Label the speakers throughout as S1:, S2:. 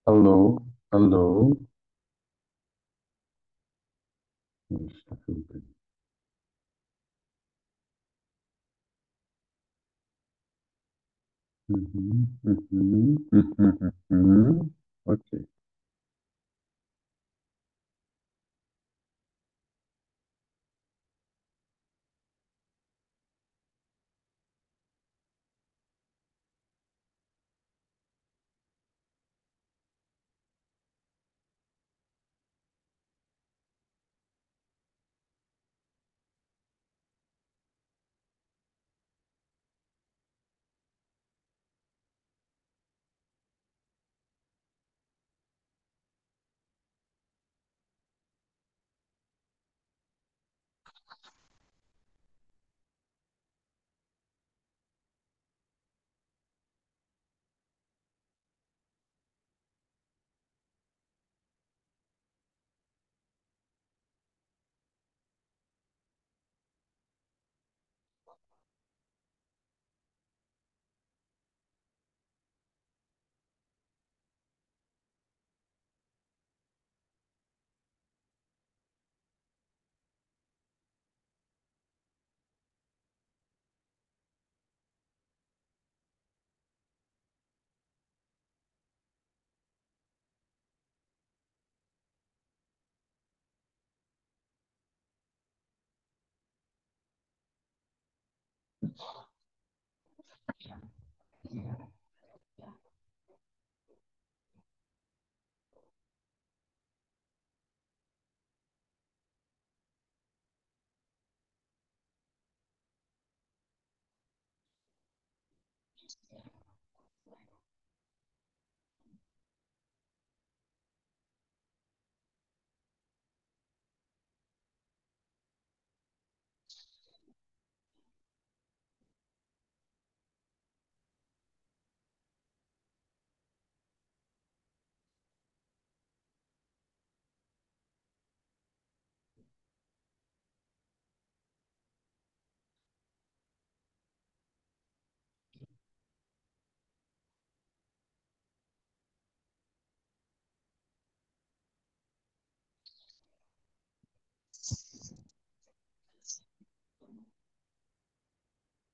S1: Alô, alô. Está tudo bem. Uhum, uhum, uhum, uhum. Ok.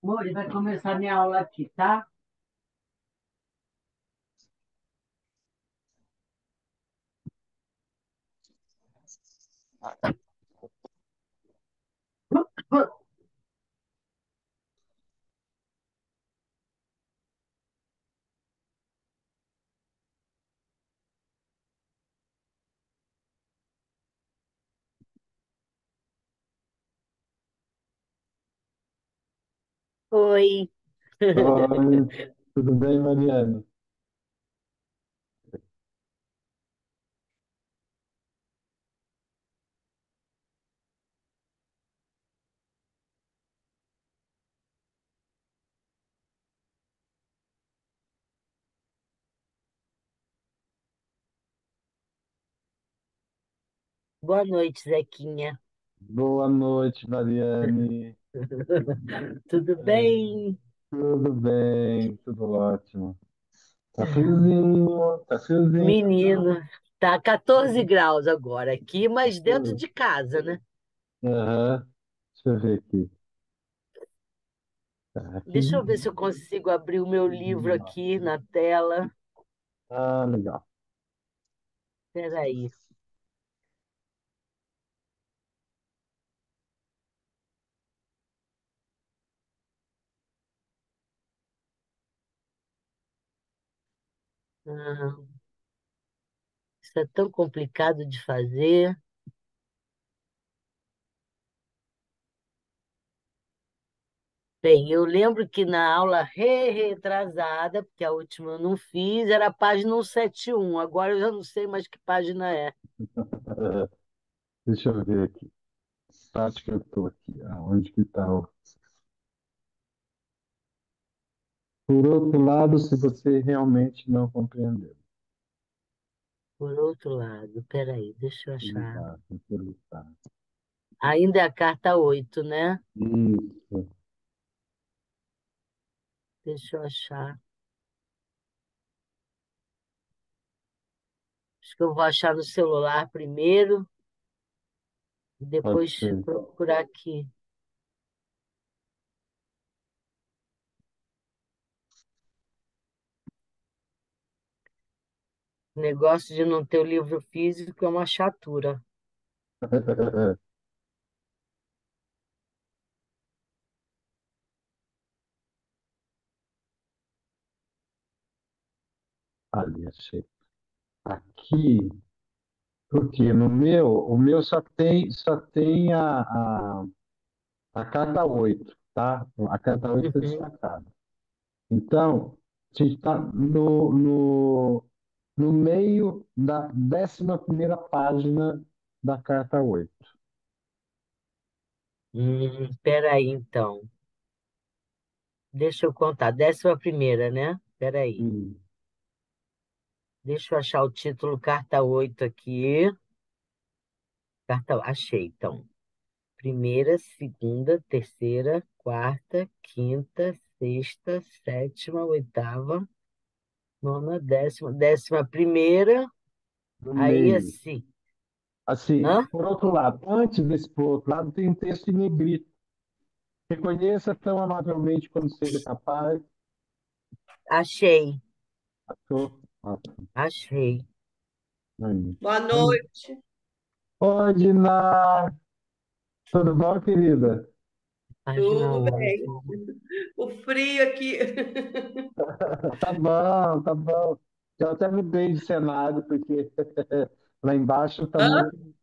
S2: Mori, vai começar minha aula aqui, tá? Oi,
S1: Oi, tudo bem, Mariane?
S2: boa noite, Zequinha.
S1: Boa noite, Mariane.
S2: Tudo bem?
S1: Tudo bem, tudo ótimo. Tá friozinho, tá friozinho.
S2: Menino, tá 14 graus agora aqui, mas dentro de casa, né?
S1: Aham. Deixa eu ver aqui. Tá aqui.
S2: Deixa eu ver se eu consigo abrir o meu livro aqui na tela.
S1: Ah, legal.
S2: Espera aí. Ah, isso é tão complicado de fazer. Bem, eu lembro que na aula retrasada, porque a última eu não fiz, era a página 171. Agora eu já não sei mais que página é.
S1: Deixa eu ver aqui. Acho que eu estou aqui. Aonde que está o... Por outro lado, se você realmente não compreendeu.
S2: Por outro lado, peraí, deixa eu achar.
S1: Exato, exato.
S2: Ainda é a carta 8, né?
S1: Isso.
S2: Deixa eu achar. Acho que eu vou achar no celular primeiro e
S1: Pode
S2: depois
S1: ser.
S2: procurar aqui. O negócio de não ter o livro físico é uma chatura.
S1: Ali, achei. Aqui, porque no meu, o meu só tem a carta 8, tá? A carta 8 está
S2: Uhum.
S1: destacada. Então, a gente está no meio da 11ª página da carta 8.
S2: Espera aí, então. Deixa eu contar. 11ª, né? Espera aí.
S1: Hum.
S2: Deixa eu achar o título Carta 8 aqui. Achei, então. Primeira, segunda, terceira, quarta, quinta, sexta, sétima, oitava, nona, décima. 11ª.
S1: No
S2: Aí,
S1: meio.
S2: assim.
S1: Assim,
S2: Hã?
S1: por outro lado, antes desse por outro lado, tem um texto em negrito. Reconheça tão amavelmente quando seja capaz.
S2: Achei.
S1: Achou? Ah,
S2: Achei.
S1: aí.
S3: Boa noite.
S1: Oi, Dina. Tudo bom, querida?
S2: Página
S3: Tudo bem?
S2: 8.
S3: O frio aqui.
S1: Tá bom, tá bom. Eu até mudei de cenário, porque lá embaixo tá
S3: Hã?
S1: muito.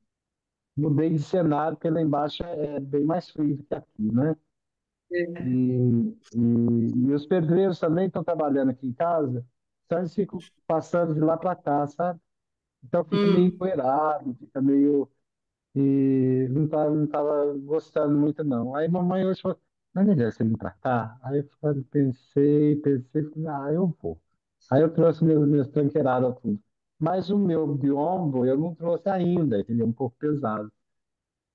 S1: Mudei de cenário, porque lá embaixo é bem mais frio que aqui, né?
S3: É.
S1: E os pedreiros também estão trabalhando aqui em casa, então eles ficam passando de lá para cá, sabe? Então fica meio
S3: Hum.
S1: empoeirado, fica meio. E não tava gostando muito, não. Aí mamãe hoje falou: não é melhor você vir para cá? Aí eu pensei, falei: ah, eu vou. Aí eu trouxe meus tranqueirados tudo. Mas o meu biombo eu não trouxe ainda, ele é um pouco pesado.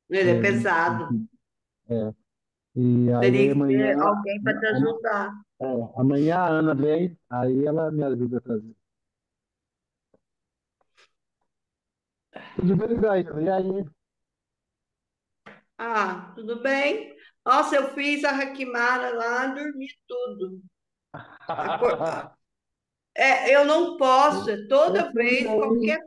S3: Ele é pesado.
S1: É, e aí
S3: Teria que ter
S1: amanhã,
S3: alguém para te ajudar.
S1: é, amanhã a Ana vem, aí ela me ajuda a trazer. Tudo bem, Gaio? E aí?
S3: Ah, tudo bem? Nossa, eu fiz a Hackmara lá, dormi tudo. Acor- eu não posso,
S1: Eu
S3: toda vez,
S1: também,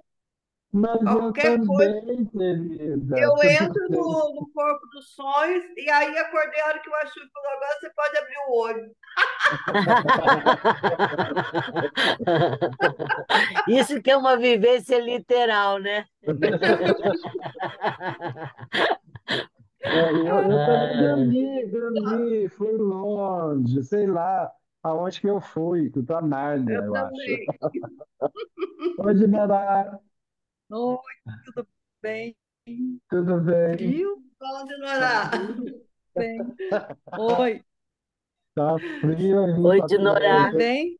S1: mas eu
S3: qualquer coisa.
S1: também, querida.
S3: Eu
S1: Toda
S3: entro
S1: vez.
S3: no corpo dos sonhos e aí acordei a hora que o Achu falou, agora você pode abrir o olho.
S2: Isso que é uma vivência literal, né?
S1: Eu também
S2: Ah,
S1: dormi, fui longe, sei lá aonde que eu fui, fui para Nárnia,
S3: Eu
S1: eu acho.
S3: também.
S1: Pode morar,
S4: Oi, tudo bem?
S1: tudo bem,
S4: Frio?
S3: Vamos
S1: tá
S3: ignorar.
S1: frio,
S4: Bem. Oi,
S1: tá frio aí
S2: oi,
S1: para
S4: tudo
S2: Dinorá.
S4: bem?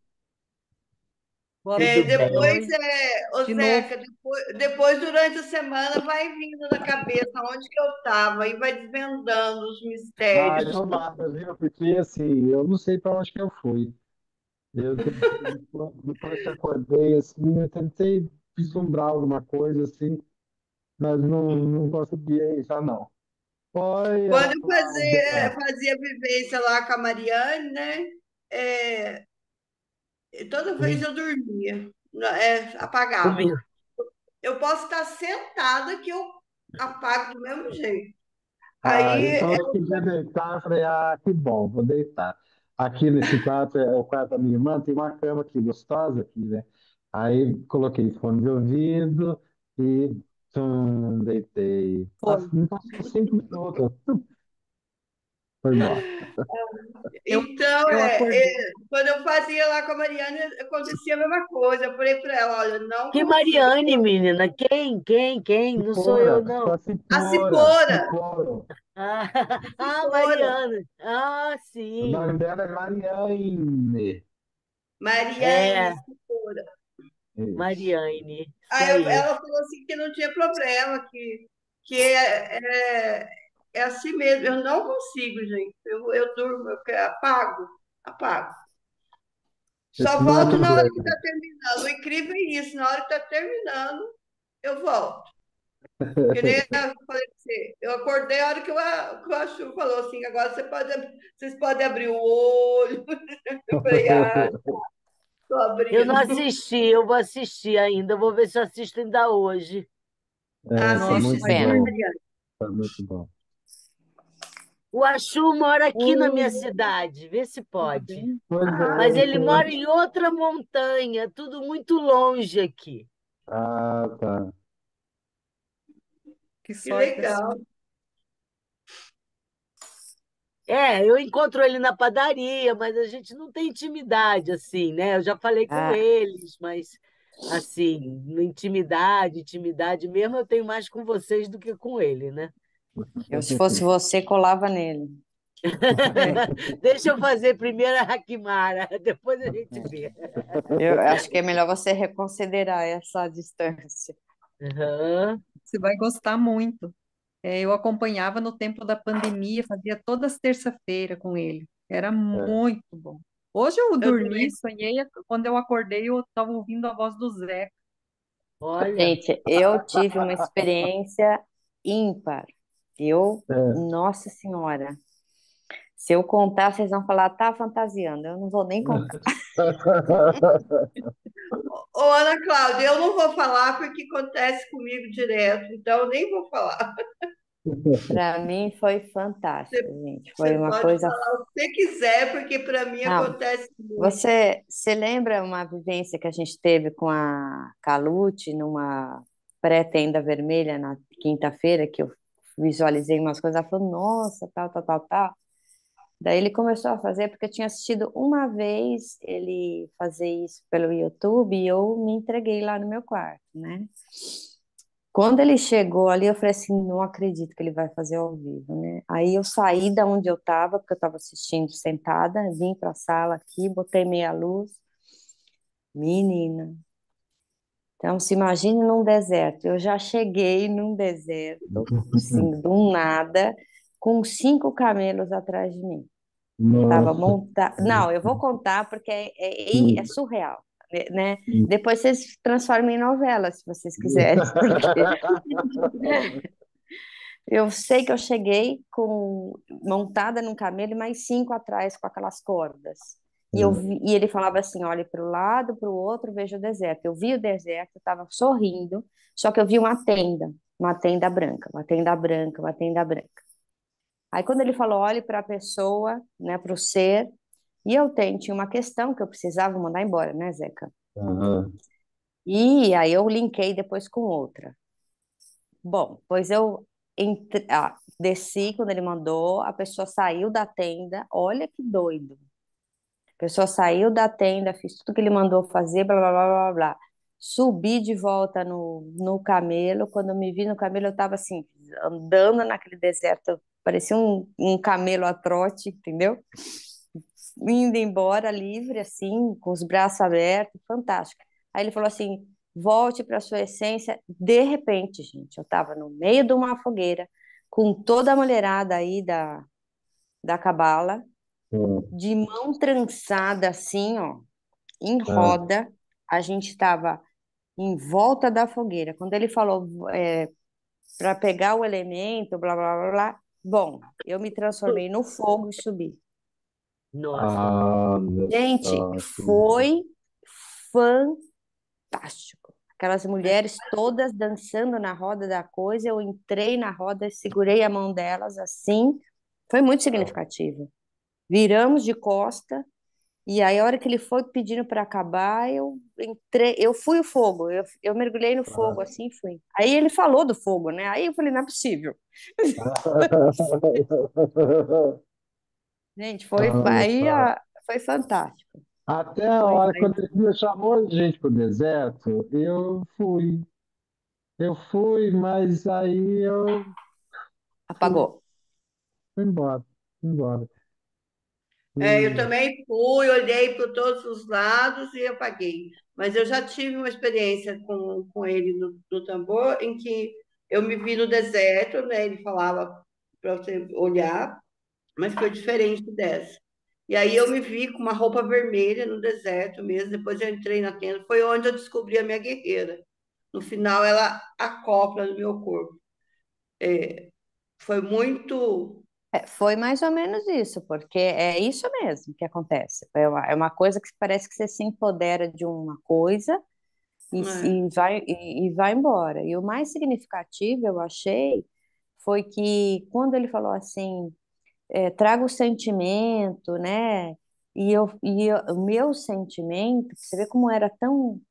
S4: Boa
S3: É,
S2: Tudo bem?
S3: depois,
S4: noite.
S3: ô
S4: De novo.
S3: Zeca, depois durante a semana vai vindo na cabeça onde que eu estava e vai desvendando os
S1: Ah,
S3: mistérios.
S1: eu nada, viu? Porque assim, eu não sei para onde que eu fui. Eu tentei, depois que acordei, assim, eu tentei vislumbrar alguma coisa, assim, mas não consegui já não. Oi, Ana
S3: Quando eu
S1: Cláudia.
S3: fazia vivência lá com a Mariane, né? é, Toda vez
S1: Sim.
S3: eu dormia, apagava.
S2: Comigo.
S3: Eu posso estar sentada que eu apago do mesmo jeito.
S1: Ah,
S3: Aí,
S1: então eu podia deitar, eu falei, ah, que bom, vou deitar. Aqui nesse quarto, é o quarto da minha irmã, tem uma cama aqui gostosa aqui, né? Aí coloquei fone de ouvido e deitei.
S4: Foi.
S1: Não passou 5 minutos, foi embora.
S4: Eu,
S3: então,
S4: eu acordei.
S3: quando eu fazia lá com a Mariane, acontecia a mesma coisa. Eu falei para ela, olha, não
S2: Que
S3: consigo.
S2: Mariane, menina? Quem? Não sou eu,
S1: Cipora, só
S2: não.
S3: A
S1: Cipora,
S3: Cipora,
S1: Cipora.
S2: Ah,
S3: a
S2: ah,
S3: Cipora,
S2: Mariana. Ah,
S1: O
S2: sim.
S1: nome dela é Mariane.
S3: Mariane,
S2: É,
S3: Cipora.
S1: Isso.
S2: Mariane. Isso
S3: Aí
S2: aí.
S3: ela falou assim que não tinha problema, que é assim mesmo. Eu não consigo, gente. Eu durmo, apago, apago. Só
S1: Esse não é
S3: volto na hora que
S1: problema.
S3: está terminando. O incrível é isso, na hora que está terminando. eu volto. Que nem eu falei pra você, eu acordei a hora que o Achu falou assim, agora vocês podem abrir o olho. Eu falei, ah, tô
S2: Eu não
S3: abrindo.
S2: assisti, eu vou assistir ainda. Vou ver se eu assisto ainda hoje.
S1: Foi
S4: Nossa,
S3: Assiste
S1: muito
S3: sim,
S4: pena.
S1: bom,
S3: Mariana.
S1: foi muito bom.
S2: O Achu mora aqui na minha
S4: Oi,
S2: cidade, vê se
S4: tudo
S2: pode.
S4: bem?
S1: Pois é,
S2: Mas
S1: eu
S2: ele
S1: sei.
S2: mora em outra montanha, tudo muito longe aqui.
S1: Ah, tá.
S4: Que
S3: Que
S4: sorte a sua.
S3: legal.
S2: É, eu encontro ele na padaria, mas a gente não tem intimidade assim, né? Eu já falei com
S5: Ah,
S2: eles, mas assim, intimidade mesmo, eu tenho mais com vocês do que com ele, né?
S5: eu, se fosse você, colava nele.
S4: É,
S2: Deixa eu fazer primeiro a Hakimara, depois a gente vê.
S5: Eu acho que é melhor você reconsiderar essa distância.
S2: Aham.
S4: você vai gostar muito. Eu acompanhava no tempo da pandemia, fazia todas as terça-feira com ele. Era
S1: É.
S4: muito bom. Hoje eu
S3: Eu
S4: dormi,
S3: também.
S4: sonhei, quando eu acordei, eu estava ouvindo a voz do Zé.
S2: Olha,
S5: Gente, eu tive uma experiência ímpar.
S1: É.
S5: Nossa Senhora, se eu contar, vocês vão falar, tá fantasiando. Eu não vou nem contar.
S3: Ô, Ana Cláudia, eu não vou falar porque acontece comigo direto, então eu nem vou falar.
S5: Para mim foi fantástico,
S3: Você,
S5: gente. Foi
S3: você
S5: uma
S3: pode
S5: coisa.
S3: falar o que você quiser, porque para mim
S5: Não,
S3: acontece muito.
S5: você lembra uma vivência que a gente teve com a Calute numa pré-tenda vermelha na quinta-feira, que eu visualizei umas coisas, ela falou, nossa, tal, tal, tal, tal. Daí ele começou a fazer, porque eu tinha assistido uma vez ele fazer isso pelo YouTube e eu me entreguei lá no meu quarto, né? Quando ele chegou ali, eu falei assim, não acredito que ele vai fazer ao vivo, né? Aí eu saí da onde eu estava, porque eu estava assistindo sentada, vim para a sala aqui, botei meia luz. Menina, então se imagine num deserto. Eu já cheguei num deserto, assim, do nada, com 5 camelos atrás de mim. Eu estava
S1: Nossa.
S5: montada. Não, eu vou contar porque é surreal, né? Depois vocês transformam em novela, se vocês quiserem, porque eu sei que eu cheguei montada num camelo e mais 5 atrás com aquelas cordas. E ele falava assim: olhe para o lado, para o outro, veja o deserto. Eu vi o deserto, estava sorrindo, só que eu vi uma tenda branca, uma tenda branca, uma tenda branca. Aí quando ele falou: olhe para a pessoa, né, para o ser, e tinha uma questão que eu precisava mandar embora, né, Zeca?
S1: Aham.
S5: E aí eu linkei depois com outra. Bom, pois eu desci quando ele mandou, a pessoa saiu da tenda, olha que doido. A pessoa saiu da tenda, fiz tudo que ele mandou fazer, blá, blá, blá, blá, blá. Subi de volta no camelo, quando eu me vi no camelo, eu estava assim, andando naquele deserto, parecia um camelo a trote, entendeu? Indo embora livre, assim, com os braços abertos, fantástico. Aí ele falou assim: volte para sua essência. De repente, gente, eu estava no meio de uma fogueira, com toda a mulherada aí da cabala, de mão trançada, assim, ó, em
S1: Ah,
S5: roda. A gente estava em volta da fogueira. Quando ele falou para pegar o elemento, blá, blá, blá, blá, bom, eu me transformei no fogo e subi.
S2: nossa.
S1: olha
S5: Gente,
S1: só.
S5: foi fantástico. Aquelas mulheres todas dançando na roda da coisa, eu entrei na roda, segurei a mão delas assim, foi muito significativo. Viramos de costa, e aí a hora que ele foi pedindo para acabar, eu entrei, eu fui o fogo, eu mergulhei no fogo assim, fui. Aí ele falou do fogo, né? Aí eu falei, não é possível. Gente,
S1: Olha só.
S5: foi fantástico.
S1: Até a
S5: Pois
S1: hora,
S5: é,
S1: quando ele chamou a gente para o deserto, eu fui. Eu fui, mas aí eu fui,
S5: apagou.
S1: fui embora. Fui embora.
S3: Eu
S1: Fui.
S3: também fui, olhei para todos os lados e apaguei. Mas eu já tive uma experiência com ele no tambor, em que eu me vi no deserto, né? Ele falava para você olhar, mas foi diferente dessa. E aí eu me vi com uma roupa vermelha no deserto mesmo. Depois eu entrei na tenda. Foi onde eu descobri a minha guerreira. no final ela acopla no meu corpo. Foi muito.
S5: Foi mais ou menos isso, porque é isso mesmo que acontece. É uma coisa que parece que você se empodera de uma coisa
S3: É.
S5: e vai embora. E o mais significativo, eu achei, foi que quando ele falou assim, traga o sentimento, né? O meu sentimento, você vê como era tão,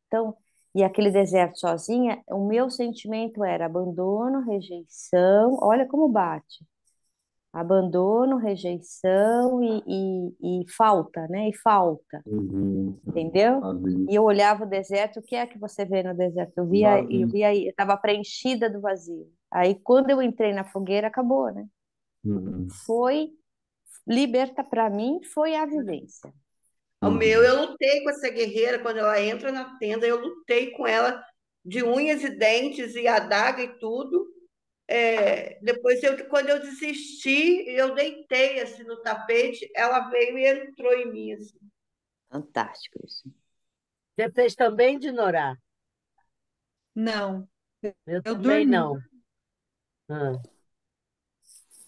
S5: e aquele deserto sozinha, o meu sentimento era abandono, rejeição, olha como bate. Abandono, rejeição e falta, né? E falta,
S1: Uhum.
S5: entendeu?
S1: Vazio.
S5: E eu olhava o deserto, o que é que você vê no deserto?
S1: Vazio.
S5: Eu estava preenchida do vazio. Aí, quando eu entrei na fogueira, acabou, né?
S1: Uhum.
S5: Foi liberta para mim, foi a vivência.
S3: O meu,
S1: Uhum.
S3: eu lutei com essa guerreira quando ela entra na tenda, eu lutei com ela de unhas e dentes e adaga e tudo. Depois, quando eu desisti, eu deitei assim no tapete, ela veio e entrou em mim assim.
S5: Fantástico isso.
S2: Você fez também, Dinorá?
S4: Não,
S2: Eu
S4: eu
S2: também
S4: dormi.
S2: não. Ah,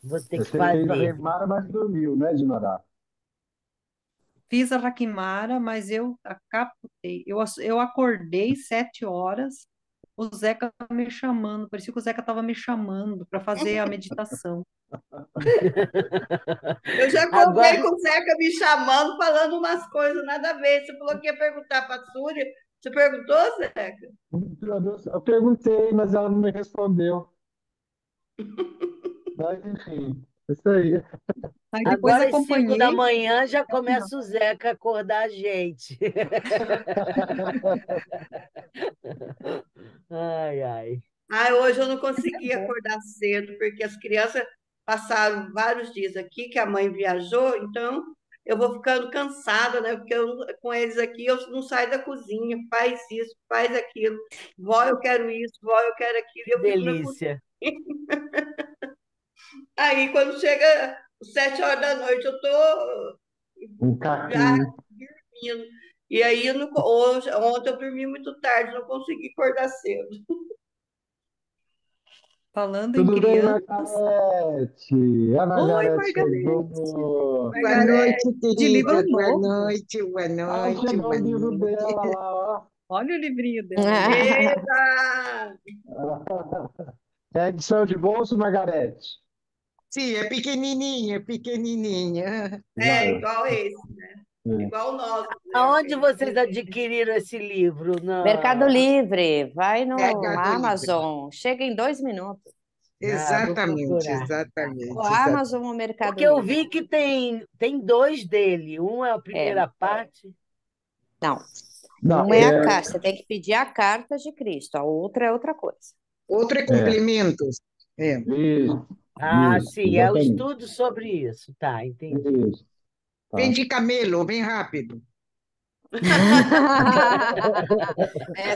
S2: vou ter que
S1: Você fez a
S2: fazer.
S1: remara, mas dormiu, né, Dinorá?
S4: Fiz a Raquimara, mas eu capotei. Eu acordei 7 horas, o Zeca me chamando. Parecia que o Zeca estava me chamando para fazer a meditação.
S3: Eu já contei
S2: Agora,
S3: com o Zeca me chamando, falando umas coisas nada a ver. Você falou que ia perguntar para a Súria. Você perguntou, Zeca?
S1: Eu perguntei, mas ela não me respondeu. Mas, enfim, isso aí.
S4: Aí depois
S2: agora às 5 da
S4: acompanhei
S2: manhã já
S4: até o final.
S2: começa o Zeca a acordar a gente. Ai, ai.
S3: Hoje eu não consegui acordar cedo, porque as crianças passaram vários dias aqui, que a mãe viajou, então eu vou ficando cansada, né? Porque com eles aqui eu não saio da cozinha, faz isso, faz aquilo. Vó, eu quero isso, vó, eu quero aquilo, e
S2: Que
S3: eu fico na cozinha.
S2: delícia.
S3: Aí, quando chega 7 horas da noite, eu tô
S1: Um
S3: já
S1: caquinho.
S3: dormindo. E aí, ontem eu dormi muito tarde, não consegui acordar cedo.
S4: Falando em
S1: Tudo bem,
S4: criança.
S1: Margarete? A
S4: Oi,
S1: Margarete
S4: Margarete.
S1: chegou.
S6: Boa
S3: Margareth,
S6: noite,
S4: De livro
S6: queridas.
S4: novo.
S6: Boa
S1: Ah,
S6: noite,
S1: chegou
S6: boa
S1: o livro
S6: noite.
S1: dela lá, ó.
S4: Olha o livrinho dela aí.
S3: eba!
S1: É edição de bolso, Margarete?
S6: Sim, é pequenininha, pequenininha.
S3: É,
S1: Vai.
S3: igual esse,
S1: É.
S3: igual o nosso, né?
S2: Aonde
S3: Aquele
S2: vocês
S3: pequenininho.
S2: adquiriram esse livro?
S5: Mercado Livre, vai no
S6: Mercado Livre.
S5: Amazon, chega em 2 minutos.
S2: Vou
S6: Exatamente,
S2: procurar.
S5: O
S6: exatamente,
S5: Amazon
S6: exatamente.
S5: ou Mercado
S2: Porque eu
S5: Livre.
S2: vi que tem dois dele. Um é a
S5: É,
S2: primeira parte.
S5: não,
S1: Não,
S5: uma é a carta, você tem que pedir a carta de Cristo, a outra é outra coisa.
S6: Outro é
S1: é,
S6: complementos. É.
S1: isso,
S2: Ah,
S1: isso,
S2: sim, é o
S1: exatamente.
S2: estudo sobre isso. Tá, entendi.
S1: Isso,
S6: Vem
S1: tá.
S6: de camelo, vem rápido.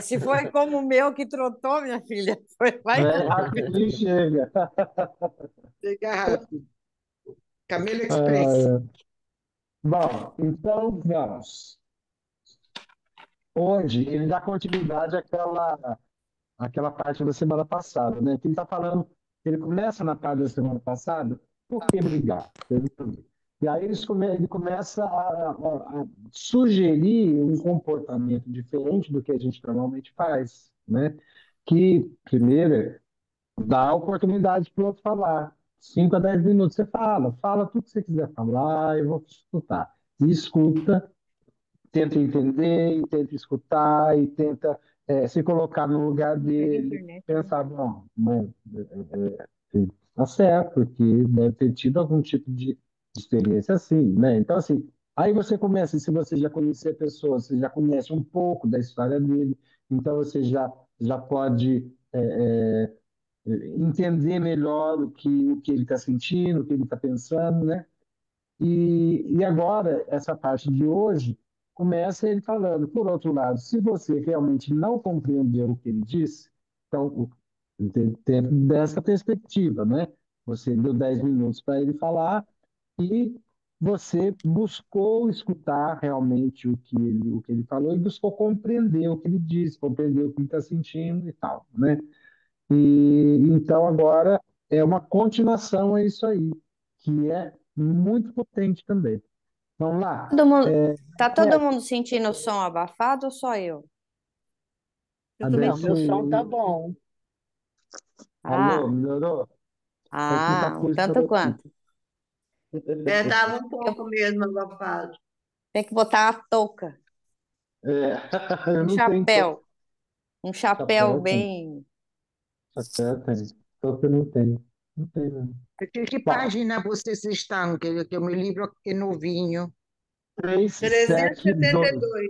S5: Se foi como o meu que trotou, minha filha, vai
S1: É
S5: rápido.
S1: rapidinho chega.
S6: Chega rápido. Camelo Express.
S1: Ah, bom, então vamos. Hoje ele dá continuidade àquela parte da semana passada, né? Que ele está falando, ele começa na parte da semana passada, por que brigar? E aí ele começa a sugerir um comportamento diferente do que a gente normalmente faz, né? Que, primeiro, dá a oportunidade para o outro falar. 5 a 10 minutos você fala tudo que você quiser falar, eu vou escutar. E escuta, tenta entender, e tenta escutar, e tenta se colocar no lugar
S4: Pega a
S1: dele,
S4: internet, né?
S1: pensar, bom, tá certo, porque deve ter tido algum tipo de experiência assim, né? Então, assim, aí você começa, se você já conhecer a pessoa, você já conhece um pouco da história dele, então você já pode entender melhor o que ele está sentindo, o que ele está pensando, né? E agora, essa parte de hoje, começa ele falando, por outro lado, se você realmente não compreendeu o que ele disse, então, dentro dessa perspectiva, né? Você deu 10 minutos para ele falar e você buscou escutar realmente o que ele falou e buscou compreender o que ele disse, compreender o que ele está sentindo e tal, né? E então agora é uma continuação a isso aí, que é muito potente também. Vamos lá.
S5: Todo mundo, tá todo
S1: É,
S5: mundo sentindo o som abafado ou só eu?
S4: Eu
S1: a
S4: também
S2: Não,
S1: Dessa,
S2: meu
S4: tô.
S2: som tá bom.
S1: alô,
S5: Ah,
S1: melhorou? Faz muita
S5: ah, um
S1: coisa
S5: tanto
S1: daqui.
S5: quanto.
S3: É, tava um
S5: Eu
S3: pouco mesmo abafado.
S5: tenho que botar uma touca,
S1: É, eu
S5: um
S1: não tenho todo
S5: chapéu, um chapéu
S1: chapéu, tem.
S5: bem.
S1: Chapéu tem. Todo eu não tenho. Não tenho, não.
S6: Que
S1: Bom,
S6: página vocês estão? Que o meu livro é novinho.
S1: 372.
S3: 372.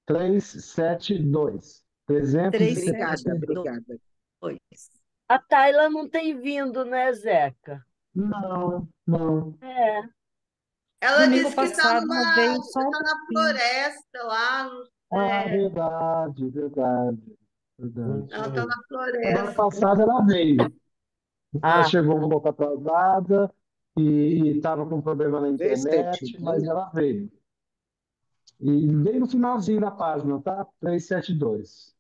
S1: 372. trezentos e
S6: Obrigada,
S1: setenta e dois.
S4: 372.
S6: obrigada.
S2: A Tayla não tem vindo, né, Zeca?
S1: Não, não.
S2: É.
S3: Ela
S4: Domingo
S3: disse que
S4: passado ela veio só um
S3: tá na
S4: pouquinho.
S3: floresta lá.
S1: Ah, verdade, verdade, verdade.
S3: Ela tá na
S1: Semana
S3: floresta.
S1: passada ela veio. Ela
S2: Ah,
S1: chegou um pouco atrasada e estava com problema na internet, mas
S6: 372.
S1: ela veio. E bem no finalzinho da página, tá? 372.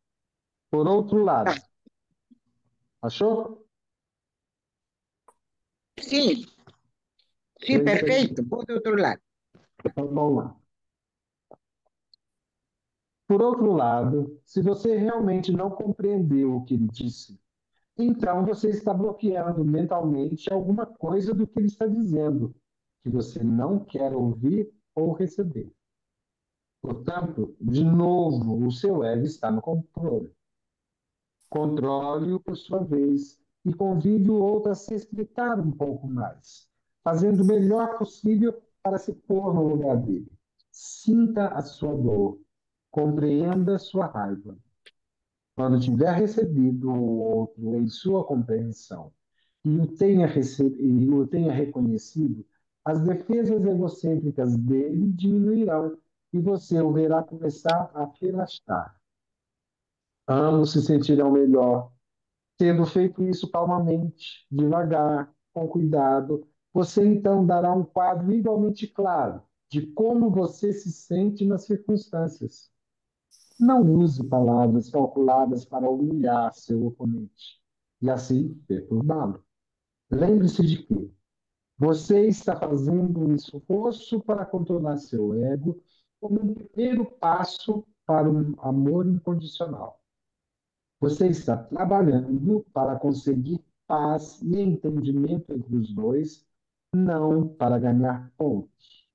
S1: Por outro
S6: Tá.
S1: lado, achou?
S6: Sim, sim,
S1: 372.
S6: perfeito. Vou do outro lado.
S1: Então, vamos lá. Por outro lado, se você realmente não compreendeu o que ele disse, então você está bloqueando mentalmente alguma coisa do que ele está dizendo, que você não quer ouvir ou receber. Portanto, de novo, o seu ego está no controle. Controle-o por sua vez e convide o outro a se explicar um pouco mais, fazendo o melhor possível para se pôr no lugar dele. Sinta a sua dor, compreenda a sua raiva. Quando tiver recebido o outro em sua compreensão e o tenha reconhecido, as defesas egocêntricas dele diminuirão e você o verá começar a relaxar. Ambos se sentirão melhor. Tendo feito isso calmamente, devagar, com cuidado, você então dará um quadro igualmente claro de como você se sente nas circunstâncias. Não use palavras calculadas para humilhar seu oponente e assim perturbá-lo. Lembre-se de que você está fazendo um esforço para controlar seu ego como um primeiro passo para um amor incondicional. Você está trabalhando para conseguir paz e entendimento entre os dois, não para ganhar pontos.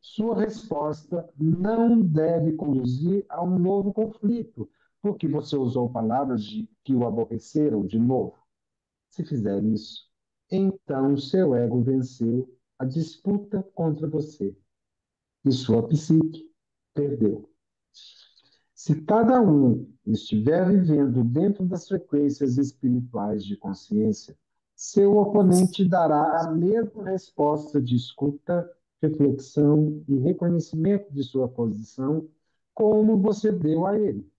S1: Sua resposta não deve conduzir a um novo conflito, porque você usou palavras que o aborreceram de novo. Se fizer isso, então seu ego venceu a disputa contra você e sua psique perdeu. Se cada um estiver vivendo dentro das frequências espirituais de consciência, seu oponente dará a mesma resposta de escuta, reflexão e reconhecimento de sua posição, como você deu a ele.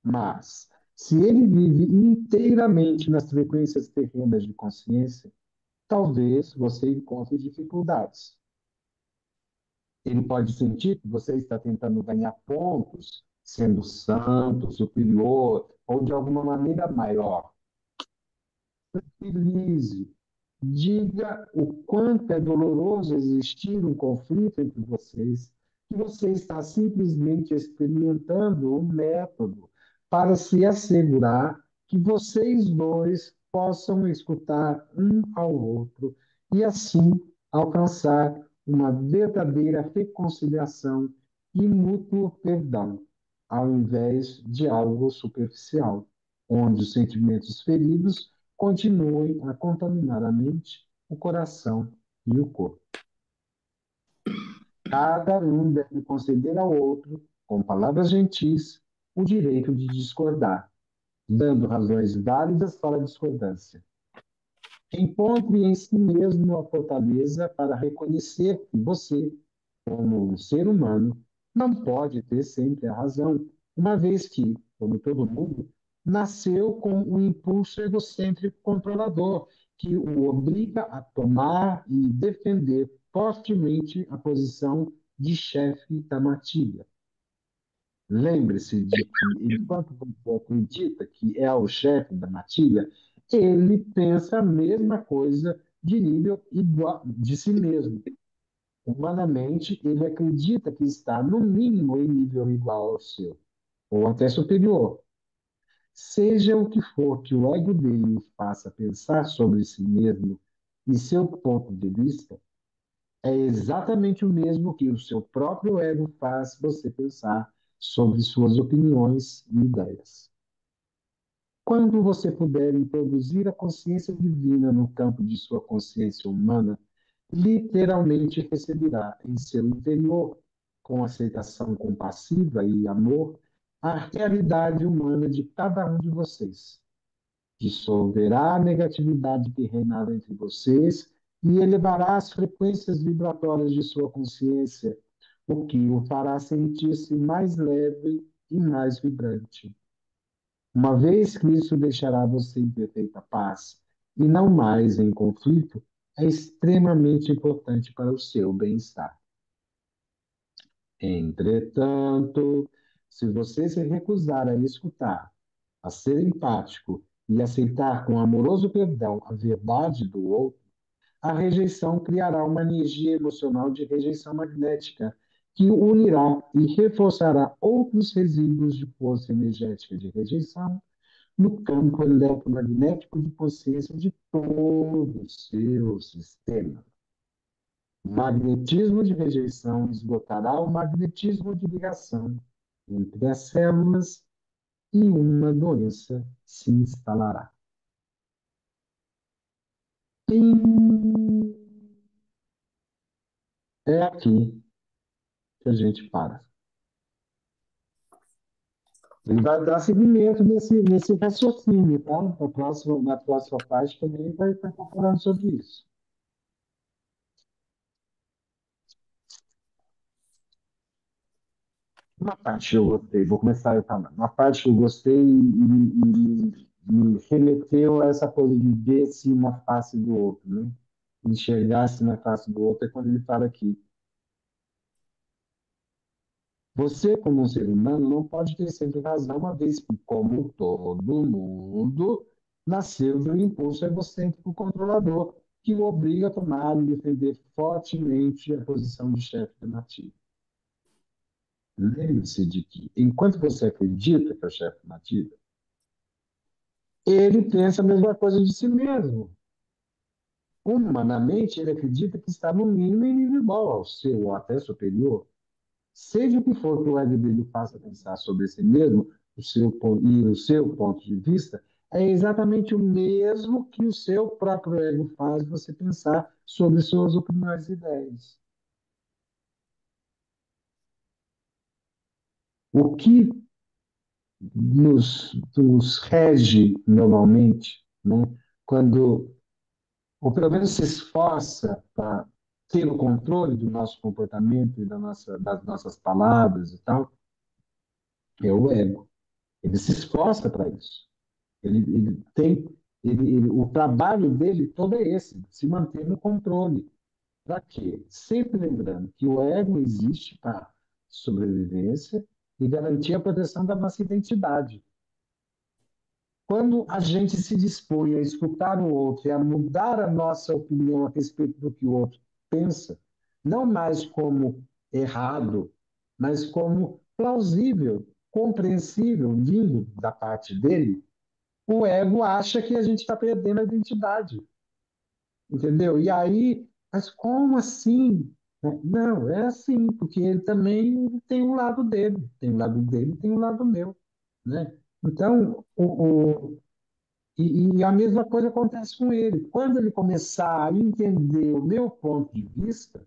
S1: Mas, se ele vive inteiramente nas frequências terrenas de consciência, talvez você encontre dificuldades. Ele pode sentir que você está tentando ganhar pontos, sendo santo, superior, ou de alguma maneira maior. Tranquilize. Diga o quanto é doloroso existir um conflito entre vocês, que você está simplesmente experimentando um método para se assegurar que vocês dois possam escutar um ao outro e assim alcançar uma verdadeira reconciliação e mútuo perdão, ao invés de algo superficial, onde os sentimentos feridos continuem a contaminar a mente, o coração e o corpo. Cada um deve conceder ao outro, com palavras gentis, o direito de discordar, dando razões válidas para a discordância. Encontre em si mesmo a fortaleza para reconhecer que você, como um ser humano, não pode ter sempre a razão, uma vez que, como todo mundo, nasceu com um impulso egocêntrico controlador que o obriga a tomar e defender fortemente a posição de chefe da matilha. Lembre-se de que, enquanto você acredita que é o chefe da matilha, ele pensa a mesma coisa de nível igual de si mesmo. Humanamente, ele acredita que está, no mínimo, em nível igual ao seu, ou até superior. Seja o que for que o ego dele o faça pensar sobre si mesmo e seu ponto de vista, é exatamente o mesmo que o seu próprio ego faz você pensar sobre suas opiniões e ideias. Quando você puder introduzir a consciência divina no campo de sua consciência humana, literalmente receberá em seu interior, com aceitação compassiva e amor, a realidade humana de cada um de vocês. Dissolverá a negatividade que reinava entre vocês e elevará as frequências vibratórias de sua consciência, o que o fará sentir-se mais leve e mais vibrante. Uma vez que isso deixará você em perfeita paz e não mais em conflito, é extremamente importante para o seu bem-estar. Entretanto, se você se recusar a escutar, a ser empático e aceitar com amoroso perdão a verdade do outro, a rejeição criará uma energia emocional de rejeição magnética que unirá e reforçará outros resíduos de força energética de rejeição no campo eletromagnético de consciência de todo o seu sistema. O magnetismo de rejeição esgotará o magnetismo de ligação entre as células e uma doença se instalará. E é aqui que a gente para. Ele vai dar seguimento nesse raciocínio, tá? Na próxima parte também vai estar falando sobre isso. Uma parte que eu gostei, vou começar a falar. Uma parte que eu gostei me remeteu a essa coisa de ver-se na face do outro, né? Enxergar-se na face do outro é quando ele fala aqui. Você, como um ser humano, não pode ter sempre razão, uma vez que, como todo mundo, nasceu de um impulso egocêntrico controlador que o obriga a tomar e defender fortemente a posição de chefe da nativa. Lembre-se de que, enquanto você acredita que é o chefe da nativa, ele pensa a mesma coisa de si mesmo. Humanamente, ele acredita que está no mínimo em nível igual ao seu, ou até superior. Seja o que for que o ego dele faça pensar sobre si mesmo, o seu ponto de vista, é exatamente o mesmo que o seu próprio ego faz você pensar sobre suas opiniões e ideias. O que nos rege normalmente, né, quando, ou pelo menos se esforça para ter o controle do nosso comportamento e das nossas palavras e tal, é o ego. Ele se esforça para isso. Ele tem, o trabalho dele todo é esse, se manter no controle. Para quê? Sempre lembrando que o ego existe para sobrevivência e garantir a proteção da nossa identidade. Quando a gente se dispõe a escutar o outro e a mudar a nossa opinião a respeito do que o outro pensa, não mais como errado, mas como plausível, compreensível, vindo da parte dele, o ego acha que a gente está perdendo a identidade, entendeu? E aí, mas como assim? Não, é assim, porque ele também tem um lado dele, tem um lado dele, tem um lado meu, né? Então, e a mesma coisa acontece com ele. Quando ele começar a entender o meu ponto de vista,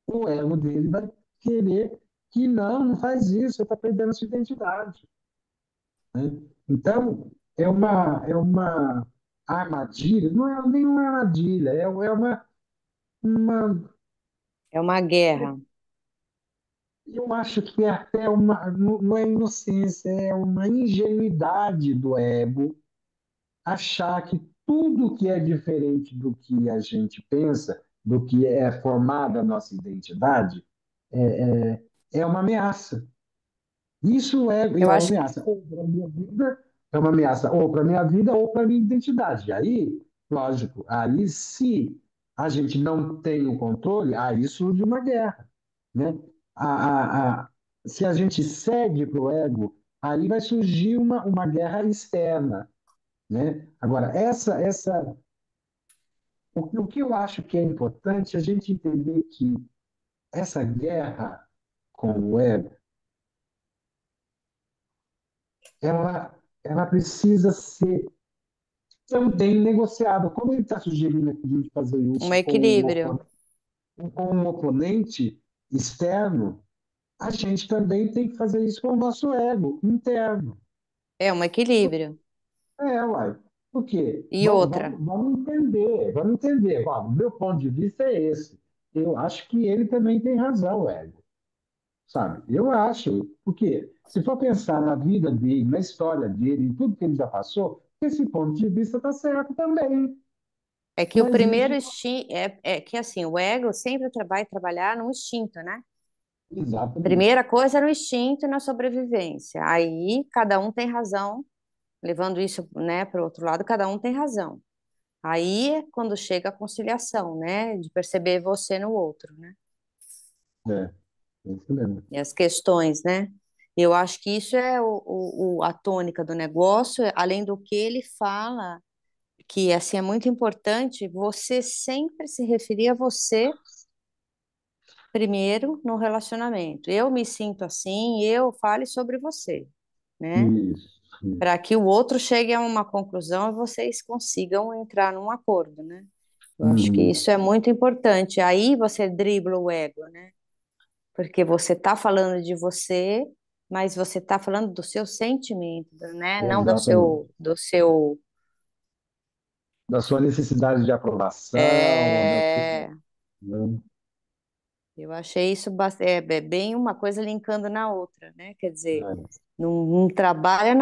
S1: o ego dele vai querer que não faz isso, você está perdendo a sua identidade, né? Então, é uma armadilha, não é nenhuma armadilha, uma,
S5: É uma guerra.
S1: eu acho que é até não é inocência, é uma ingenuidade do ego achar que tudo que é diferente do que a gente pensa do que é formada a nossa identidade, é uma ameaça. Isso é
S5: Eu
S1: uma
S5: acho,
S1: ameaça ou para a minha vida, é uma ameaça ou para a minha vida ou para a minha identidade. Aí, lógico, aí se a gente não tem o controle, aí surge uma guerra, né? Se a gente cede para o ego, aí vai surgir uma guerra externa, né? Agora, o que eu acho que é importante é a gente entender que essa guerra com o ego, ela precisa ser também negociada. Como ele está sugerindo aqui a gente fazer
S5: um
S1: isso
S5: equilíbrio.
S1: com um oponente externo, a gente também tem que fazer isso com o nosso ego interno.
S5: É um equilíbrio.
S1: Uai. Por quê?
S5: E outra,
S1: Vamos entender, vamos entender. Ó, o meu ponto de vista é esse. Eu acho que ele também tem razão, o ego, sabe? Eu acho, porque se for pensar na vida dele, na história dele, em tudo que ele já passou, esse ponto de vista está certo também.
S5: é que o
S1: Não
S5: primeiro
S1: existe.
S5: instinto é que assim, o ego sempre vai trabalhar no instinto, né?
S1: Exatamente.
S5: Primeira coisa era o instinto e na sobrevivência. Aí cada um tem razão, levando isso, né, para o outro lado, cada um tem razão. Aí é quando chega a conciliação, né, de perceber você no outro, né?
S1: É isso mesmo.
S5: E as questões, né? Eu acho que isso é a tônica do negócio, além do que ele fala, que assim é muito importante você sempre se referir a você primeiro no relacionamento. Eu me sinto assim, eu fale sobre você, né?
S1: Isso,
S5: Para
S1: isso.
S5: que o outro chegue a uma conclusão e vocês consigam entrar num acordo, né? Eu acho que
S1: Uhum.
S5: isso é muito importante. Aí você dribla o ego, né? Porque você está falando de você, mas você está falando do seu sentimento, né? Não
S1: Exatamente.
S5: do seu,
S1: Da sua necessidade de aprovação, da sua,
S5: é,
S1: né?
S5: eu achei isso é bem uma coisa linkando na outra, né? Quer dizer,
S1: É.
S5: não trabalha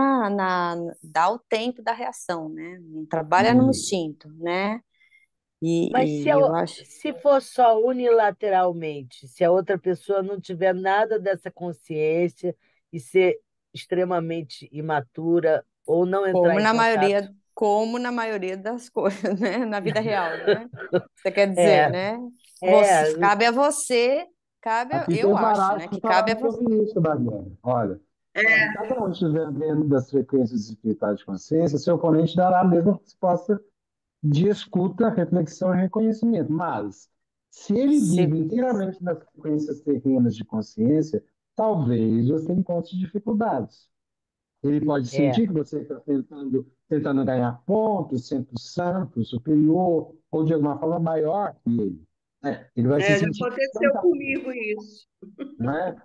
S5: dá o tempo da reação, né? Não trabalha no
S1: E-
S5: instinto, né?
S2: Mas
S5: E eu acho,
S2: se for só unilateralmente, se a outra pessoa não tiver nada dessa consciência e ser extremamente imatura ou não entrar em contato.
S5: como na maioria das coisas, né? Na vida real, né? Você quer dizer,
S2: É,
S5: né? Você,
S2: é,
S5: cabe a você,
S1: Aqui tem
S5: eu
S1: um
S5: acho, né?
S1: parágrafo
S5: Que cabe a
S1: falando
S5: você.
S1: sobre isso, Mariana. Olha, se cada um estiver dentro das frequências espirituais de consciência, seu oponente dará a mesma resposta de escuta, reflexão e reconhecimento. Mas, se ele
S5: Se,
S1: vive inteiramente nas frequências terrenas de consciência, talvez você encontre dificuldades. Ele pode
S2: é,
S1: sentir que você está tentando ganhar pontos, sendo santo, superior, ou de alguma forma maior que ele. Ele vai se
S3: Já
S1: sentir
S3: aconteceu comigo isso.
S1: né?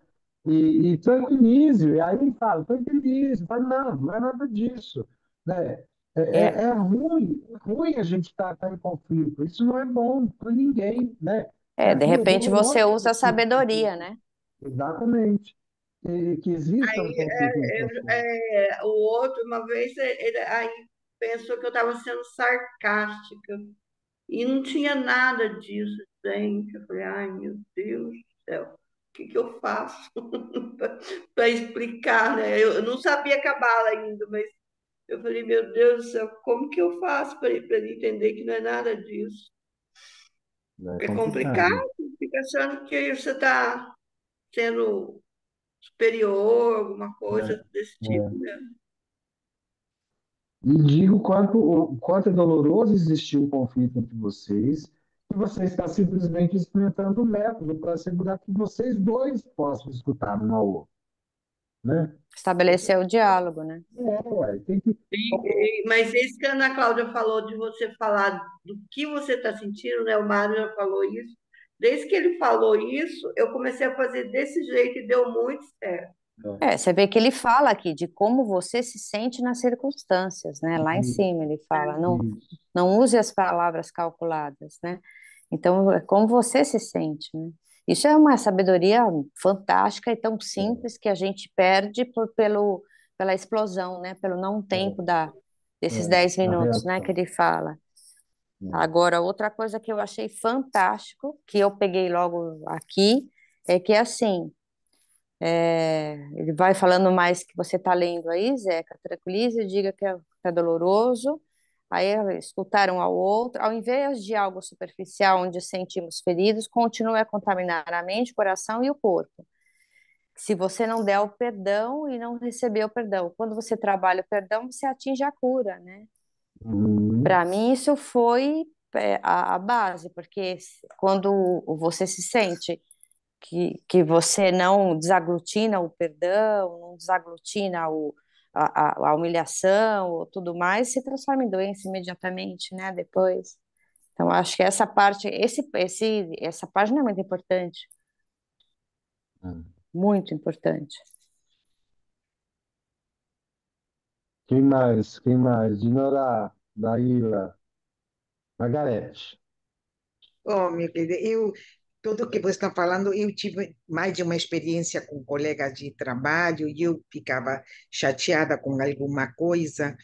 S1: E tranquilize, e aí ele fala, tranquilize, fala, não, não é nada disso, né?
S5: é,
S1: É ruim a gente estar em conflito, isso não é bom para ninguém, né?
S5: de
S1: É
S5: repente você
S1: doloroso
S5: usa a
S1: existir um
S5: sabedoria,
S1: conflito,
S5: né?
S1: exatamente, que exista um conflito no processo.
S3: O outro, uma vez, ele aí pensou que eu estava sendo sarcástica. E não tinha nada disso, gente. Eu falei, ai, meu Deus do céu, o que que eu faço para explicar, né? Eu não sabia cabala ainda, mas eu falei, meu Deus do céu, como que eu faço para ele entender que não é nada disso?
S1: É
S3: É complicado,
S1: complicado.
S3: fica achando que você está sendo superior, alguma coisa desse tipo,
S1: É.
S3: né?
S1: E digo o quanto é doloroso existir um conflito entre vocês, e você está simplesmente experimentando o método para assegurar que vocês dois possam escutar um ao outro, né?
S5: Estabelecer o diálogo, né?
S1: Ué, tem que.
S3: Mas isso que a Ana Cláudia falou de você falar do que você está sentindo, né? O Mário já falou isso. Desde que ele falou isso, eu comecei a fazer desse jeito e deu muito certo.
S5: Você vê que ele fala aqui de como você se sente nas circunstâncias, né? Lá em cima ele fala,
S1: Isso,
S5: não use as palavras calculadas, né? Então, é como você se sente, né? Isso é uma sabedoria fantástica e tão simples que a gente perde pela explosão, né? Pelo não tempo desses 10
S1: a
S5: minutos, né? Que
S1: reação.
S5: ele fala.
S1: É.
S5: Agora, outra coisa que eu achei fantástico, que eu peguei logo aqui, é que assim, ele vai falando mais que você está lendo aí, Zeca, tranquilize, diga que é doloroso. Aí escutar um ao outro, ao invés de algo superficial onde sentimos feridos, continue a contaminar a mente, o coração e o corpo. Se você não der o perdão e não receber o perdão, quando você trabalha o perdão, você atinge a cura, né?
S1: Uhum.
S5: Para mim, isso foi a base, porque quando você se sente que você não desaglutina o perdão, não desaglutina a humilhação ou tudo mais, se transforma em doença imediatamente, né? Depois. Então, acho que essa parte, essa página é muito importante,
S1: É.
S5: muito importante.
S1: Quem mais? Quem mais? Dinora, Daíla, Margarete.
S6: Oh, meu querido, tudo que você está falando, eu tive mais de uma experiência com colegas de trabalho e eu ficava chateada com alguma coisa.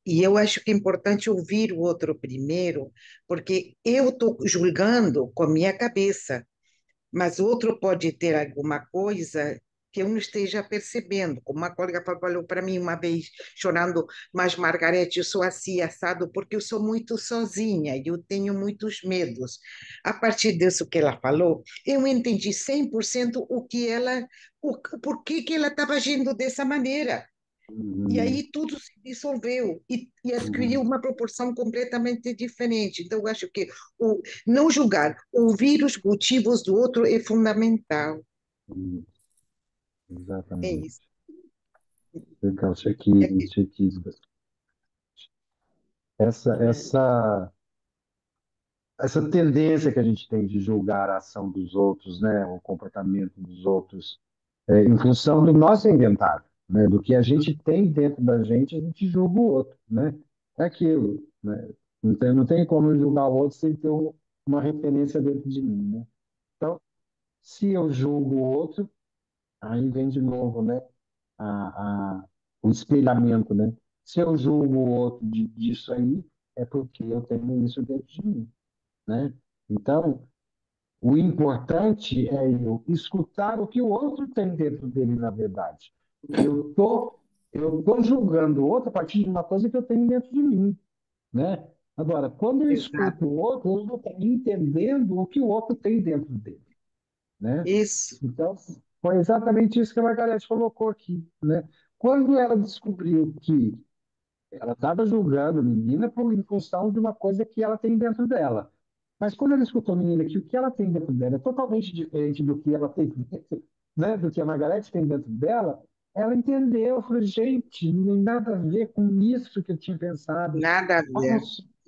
S6: E eu acho que é importante ouvir o outro primeiro, porque eu estou julgando com a minha cabeça, mas o outro pode ter alguma coisa que eu não esteja percebendo. Como uma colega falou para mim uma vez, chorando, mas Margarete, eu sou assim, assado, porque eu sou muito sozinha e eu tenho muitos medos. A partir disso que ela falou, eu entendi 100% por que que ela estava agindo dessa maneira. E
S1: Uhum.
S6: aí tudo se dissolveu e adquiriu
S1: Uhum.
S6: uma proporção completamente diferente. Então, eu acho que não julgar, ouvir os motivos do outro é fundamental.
S1: Uhum.
S6: É
S1: Exatamente.
S6: isso.
S1: Legal,
S6: É
S1: chequismo,
S6: que-
S1: chequismo. Essa tendência que a gente tem de julgar a ação dos outros, né, o comportamento dos outros, em função do nosso inventário, né, do que a gente tem dentro da gente, a gente julga o outro, né? É aquilo, né? Não tem como eu julgar o outro sem ter uma referência dentro de mim, né? Então, se eu julgo o outro, aí vem de novo, né, o espelhamento, né? Se eu julgo o outro disso aí, é porque eu tenho isso dentro de mim, né? Então, o importante é eu escutar o que o outro tem dentro dele, na verdade. Eu tô julgando o outro a partir de uma coisa que eu tenho dentro de mim, né? Agora, quando eu
S6: Exato.
S1: escuto o outro, eu estou entendendo o que o outro tem dentro dele, né?
S6: Isso,
S1: Então, foi exatamente isso que a Margareth colocou aqui, né? Quando ela descobriu que ela estava julgando a menina em função de uma coisa que ela tem dentro dela. Mas quando ela escutou a menina que o que ela tem dentro dela é totalmente diferente do que ela tem dentro, né, do que a Margareth tem dentro dela, ela entendeu, falou, gente, não tem nada a ver com isso que eu tinha pensado.
S6: nada a
S1: Olha,
S6: ver.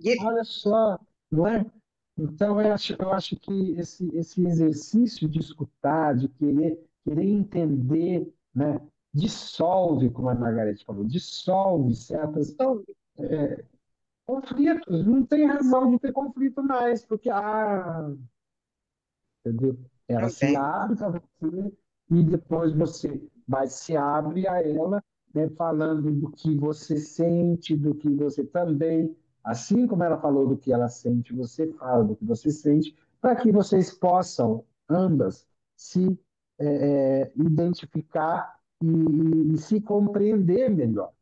S6: E-
S1: olha só, não é? Então, eu acho que esse exercício de escutar, de querer entender, né, dissolve, como a Margareth falou, dissolve certas conflitos. Não tem razão de ter conflito mais, porque, entendeu? Ela
S6: Não
S1: se
S6: tem.
S1: abre para você e depois você vai se abre a ela, né, falando do que você sente, do que você também, assim como ela falou do que ela sente, você fala do que você sente, para que vocês possam ambas se identificar e se compreender melhor,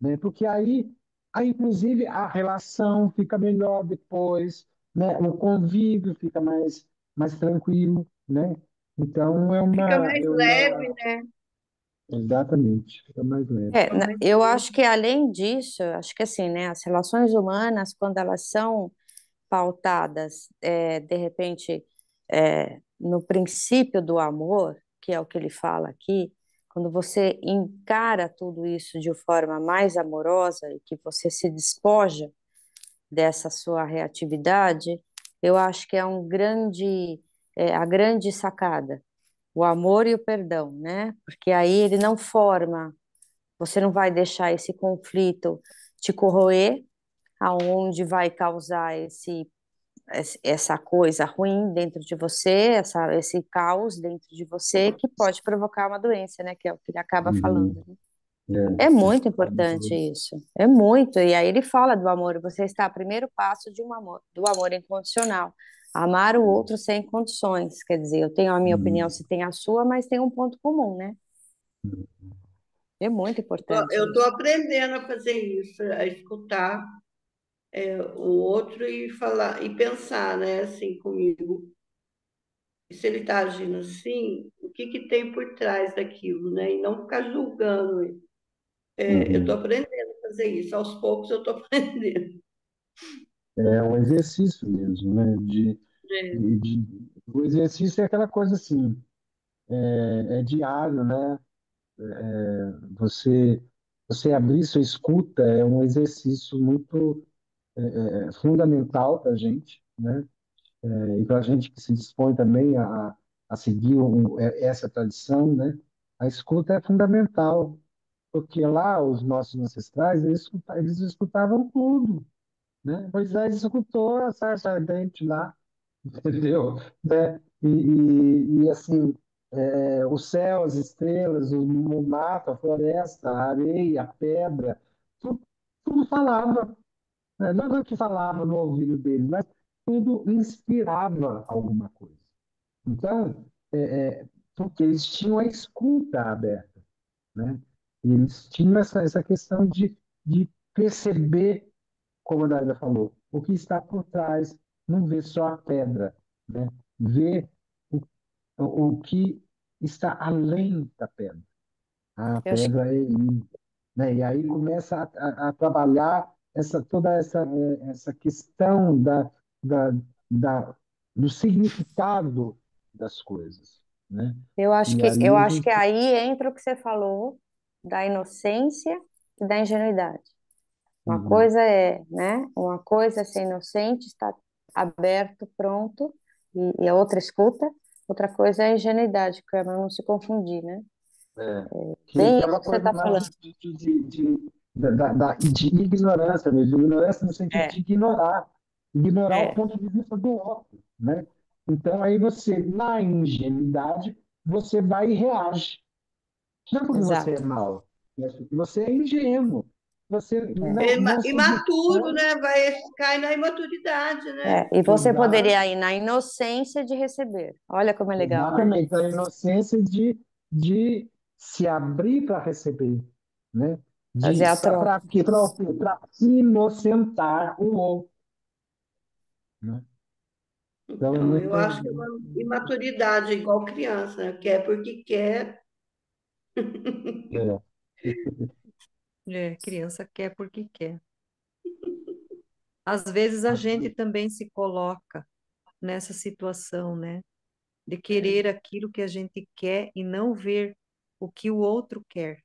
S1: né? Porque aí, inclusive, a relação fica melhor depois, né? O convívio fica mais tranquilo, né? Então,
S3: Fica mais leve, né?
S1: exatamente, fica mais leve.
S3: Fica mais
S5: Eu acho
S3: leve.
S5: que além disso, eu acho que assim, né, as relações humanas, quando elas são pautadas, de repente, no princípio do amor, que é o que ele fala aqui, quando você encara tudo isso de forma mais amorosa e que você se despoja dessa sua reatividade, eu acho que é a grande sacada, o amor e o perdão, né? Porque aí ele não forma, você não vai deixar esse conflito te corroer, aonde vai causar essa coisa ruim dentro de você, esse caos dentro de você que pode provocar uma doença, né? Que é o que ele acaba
S1: Uhum.
S5: falando, né?
S1: É,
S5: É
S1: você
S5: muito
S1: sabe
S5: importante
S1: tudo.
S5: isso. É muito. E aí ele fala do amor. Você está a primeiro passo de um amor, do amor incondicional. Amar o outro sem condições. Quer dizer, eu tenho a minha opinião,
S1: Hum,
S5: você tem a sua, mas tem um ponto comum, né? É muito importante
S3: Eu estou
S5: isso.
S3: aprendendo a fazer isso, a escutar o outro e falar e pensar, né, assim comigo. E se ele está agindo assim, o que que tem por trás daquilo, né? E não ficar julgando ele. Eu estou
S1: uhum.
S3: aprendendo a fazer isso. Aos poucos eu estou aprendendo.
S1: É um exercício mesmo, né?
S3: É,
S1: O exercício é aquela coisa assim, é diário, né? Você, você abrir sua escuta é um exercício muito fundamental para a gente, né? E para a gente que se dispõe também a seguir essa tradição, né? A escuta é fundamental, porque lá os nossos ancestrais, eles escutavam tudo, né? Moisés escutou a sarça ardente lá, entendeu? Né? Assim, o céu, as estrelas, o mato, a floresta, a areia, a pedra, tudo, tudo falava, né? Não é que falava no ouvido dele, mas tudo inspirava alguma coisa. Então, porque eles tinham a escuta aberta, né? E eles tinham essa questão de perceber, como a Dália falou, o que está por trás, não ver só a pedra, né? Ver o, o que está além da pedra. A
S5: Eu acho,
S1: pedra é ele, né? E aí começa a trabalhar toda essa questão da, do significado das coisas, né? E
S5: eu
S1: ali a
S5: acho que
S1: gente.
S5: aí entra o que você falou da inocência e da ingenuidade. Uma
S1: Uhum,
S5: coisa é, né? Uma coisa é ser inocente, estar aberto, pronto, e a outra escuta. Outra coisa é a ingenuidade, para não se confundir, né?
S1: que
S5: Bem
S1: é
S5: isso
S1: uma
S5: que você
S1: coisa
S5: está
S1: mais
S5: falando.
S1: de ignorância mesmo, ignorância no sentido
S5: É,
S1: de ignorar o
S5: é,
S1: ponto de vista do outro, né? Então aí você, na ingenuidade, você vai e reage. Não porque você é
S5: exato.
S1: mau, mas porque você é ingênuo. Você
S5: É,
S1: não se
S3: imaturo,
S1: dispõe
S3: né? Cai na imaturidade, né?
S5: E você
S1: exato,
S5: poderia ir na inocência de receber. Olha como é legal, né?
S1: exatamente a inocência de se abrir para receber, né?
S5: Fazer a
S1: Para
S5: troca.
S1: quê? Para o quê? Para inocentar o outro, né? Então é
S3: Então, eu
S1: muito.
S3: acho que é uma imaturidade igual criança, né? Quer porque quer.
S1: É.
S4: Criança quer porque quer. Às vezes a gente também se coloca nessa situação, né? De querer aquilo que a gente quer e não ver o que o outro quer.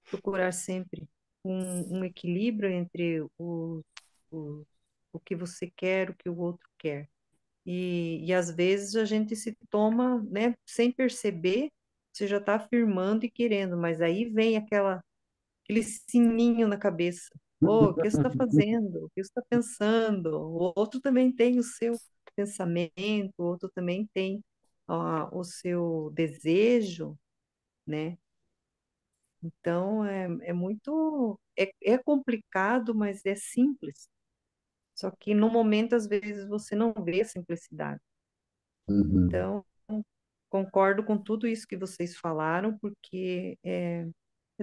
S4: Procurar sempre um equilíbrio entre o, o que você quer, o que o outro quer. E às vezes a gente se toma, né, sem perceber, você já está afirmando e querendo, mas aí vem aquele sininho na cabeça. Oh, o que você está fazendo? O que você está pensando? O outro também tem o seu pensamento, o outro também tem o seu desejo, né? Então é muito é complicado, mas é simples. Só que no momento às vezes você não vê a simplicidade.
S1: Uhum.
S4: Então concordo com tudo isso que vocês falaram, porque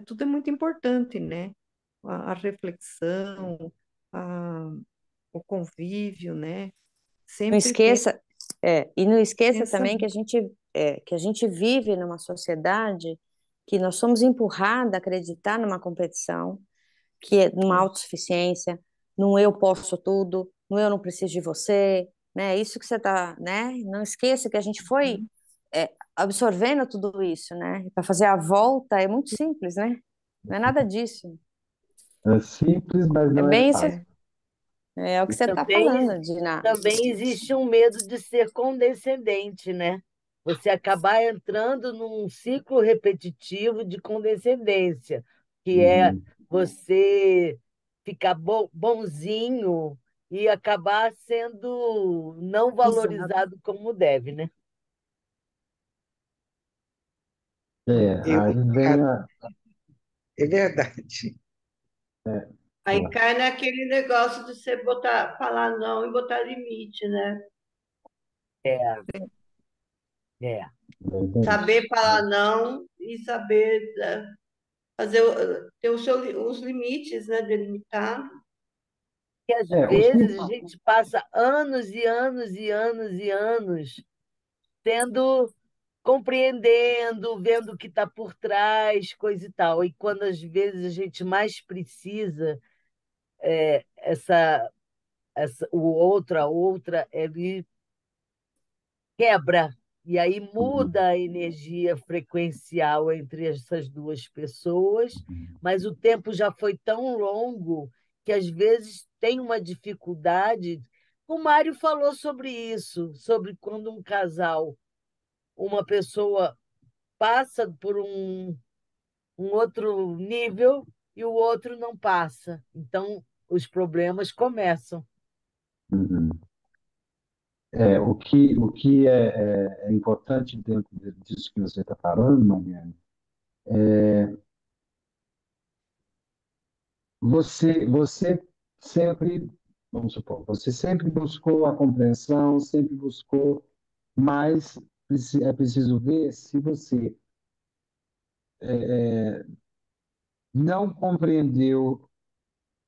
S4: tudo é muito importante, né? A reflexão, a, o convívio, né?
S5: Não
S4: Sempre ter
S5: esqueça, e não esqueça também
S4: pensamento.
S5: que a gente vive numa sociedade que nós somos empurrados a acreditar numa competição, que é numa
S4: É,
S5: autossuficiência, num eu posso tudo, no eu não preciso de você, né? Isso que você tá, né? Não esqueça que a gente foi
S4: uhum.
S5: absorvendo tudo isso, né? Para fazer a volta é muito simples, né? Não é nada disso.
S1: É simples, mas
S5: É
S1: não é
S5: bem isso,
S1: fácil.
S5: é o que você está
S2: Também,
S5: falando, Dina.
S2: também existe um medo de ser condescendente, né? Você acabar entrando num ciclo repetitivo de condescendência, que é
S1: Uhum.
S2: você ficar bonzinho e acabar sendo não
S4: Usado.
S2: valorizado como deve, né?
S6: Eu,
S1: Aí vem a.
S6: é verdade.
S1: É,
S3: Aí
S1: ó,
S3: cai naquele negócio de você botar, falar não e botar limite, né?
S2: É, é.
S3: Saber
S1: exatamente.
S3: falar não e saber fazer, ter os limites, né? Delimitar.
S2: E às
S1: É, os que.
S2: vezes a gente passa anos e anos e anos e anos tendo, compreendendo, vendo o que está por trás, coisa e tal. E quando às vezes a gente mais precisa, o outro, a outra, ele quebra. E aí muda a energia frequencial entre essas duas pessoas, mas o tempo já foi tão longo que às vezes tem uma dificuldade. O Mário falou sobre isso, sobre quando um casal, uma pessoa passa por um outro nível e o outro não passa. Então, os problemas começam.
S1: Uhum. O que é importante dentro disso que você está falando, Mariana, você sempre, vamos supor, você sempre buscou a compreensão, sempre buscou, mas é preciso ver se você não compreendeu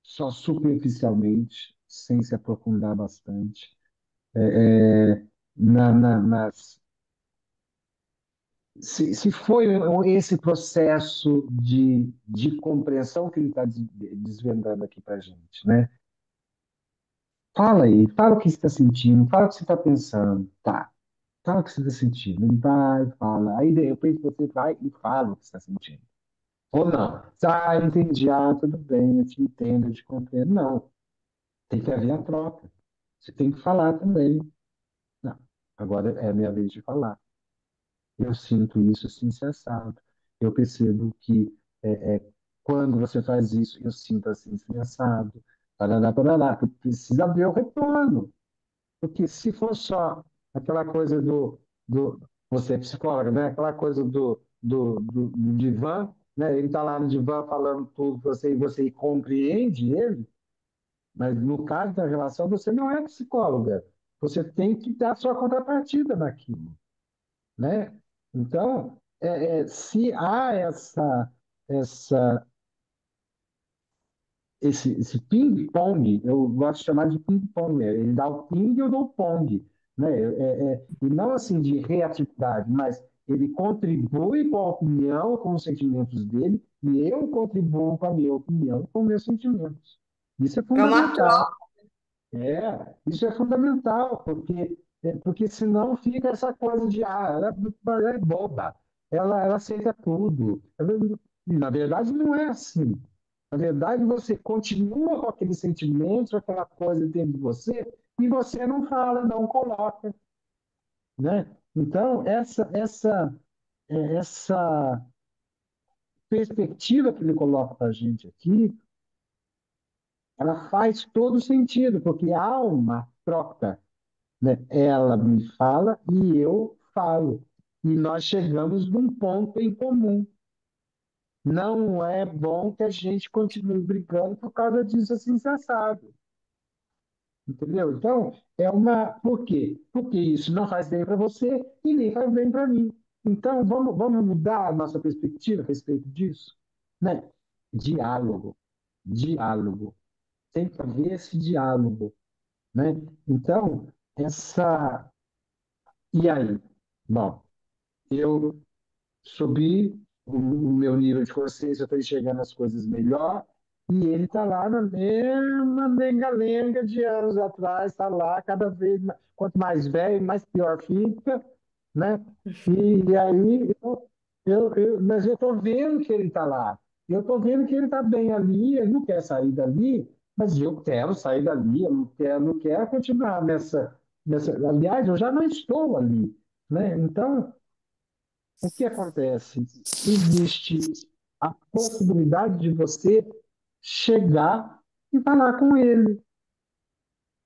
S1: só superficialmente, sem se aprofundar bastante, nas se foi esse processo de compreensão que ele está desvendando aqui para a gente, né? Fala aí, fala o que você está sentindo, fala o que você está pensando, tá? Fala o que você está sentindo. Ele vai, fala. Aí, de repente, você vai e fala o que você está sentindo. Ou não. Entendi, tudo bem, eu te entendo, eu te compreendo. Não, tem que haver a troca. Você tem que falar também. Não, agora é a minha vez de falar. Eu sinto isso assim, assado. Eu percebo que quando você faz isso, eu sinto assim, assado. Parará, parará. Precisa haver o retorno. Porque se for só aquela coisa do você é psicóloga, né? Aquela coisa do divã, né? Ele está lá no divã falando tudo para você e você compreende ele, mas no caso da relação, você não é psicóloga. Você tem que dar sua contrapartida naquilo, né? Então, se há essa esse ping-pong, eu gosto de chamar de ping-pong, ele dá o ping e eu dou o pong, né? E não assim de reatividade, mas ele contribui com a opinião, com os sentimentos dele, e eu contribuo com a minha opinião, com os meus sentimentos. Isso é
S3: É uma
S1: fundamental.
S3: troca.
S1: Isso é fundamental, porque senão fica essa coisa de, ela é boba, ela aceita tudo. Na verdade, não é assim. Na verdade, você continua com aquele sentimento, aquela coisa dentro de você, e você não fala, não coloca, né? Então, essa perspectiva que ele coloca para a gente aqui, ela faz todo sentido, porque há uma troca, né? Ela me fala e eu falo. E nós chegamos num ponto em comum. Não é bom que a gente continue brigando por causa disso assim, assado. Entendeu? Então, é uma. Por quê? Porque isso não faz bem para você e nem faz bem para mim. Então, vamos mudar a nossa perspectiva a respeito disso? Né? Diálogo. Diálogo. Tem que haver esse diálogo. Né? Então, essa. E aí? Bom, eu subi o meu nível de consciência, eu estou enxergando as coisas melhor, e ele está lá na mesma lenga-lenga de anos atrás, está lá cada vez mais, quanto mais velho, mais pior fica, né? E aí, mas eu estou vendo que ele está lá, eu estou vendo que ele está bem ali, ele não quer sair dali, mas eu quero sair dali, eu não quero continuar nessa. Aliás, eu já não estou ali, né? Então, o que acontece? Existe a possibilidade de você chegar e falar com ele,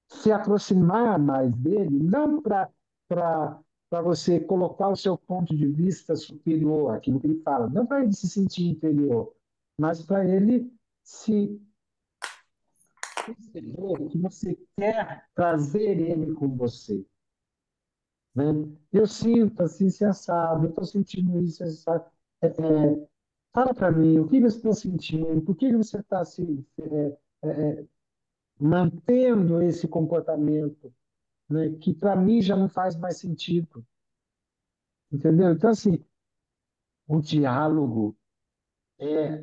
S1: se aproximar mais dele, não para para você colocar o seu ponto de vista superior, aquilo que ele fala, não para ele se sentir inferior, mas para ele se perceber que você quer trazer ele com você, né? Eu sinto assim, se assado, eu estou sentindo isso, assado. Fala para mim, o que você está sentindo? Por que você está se mantendo esse comportamento, né, que para mim já não faz mais sentido, entendeu? Então, assim, o diálogo é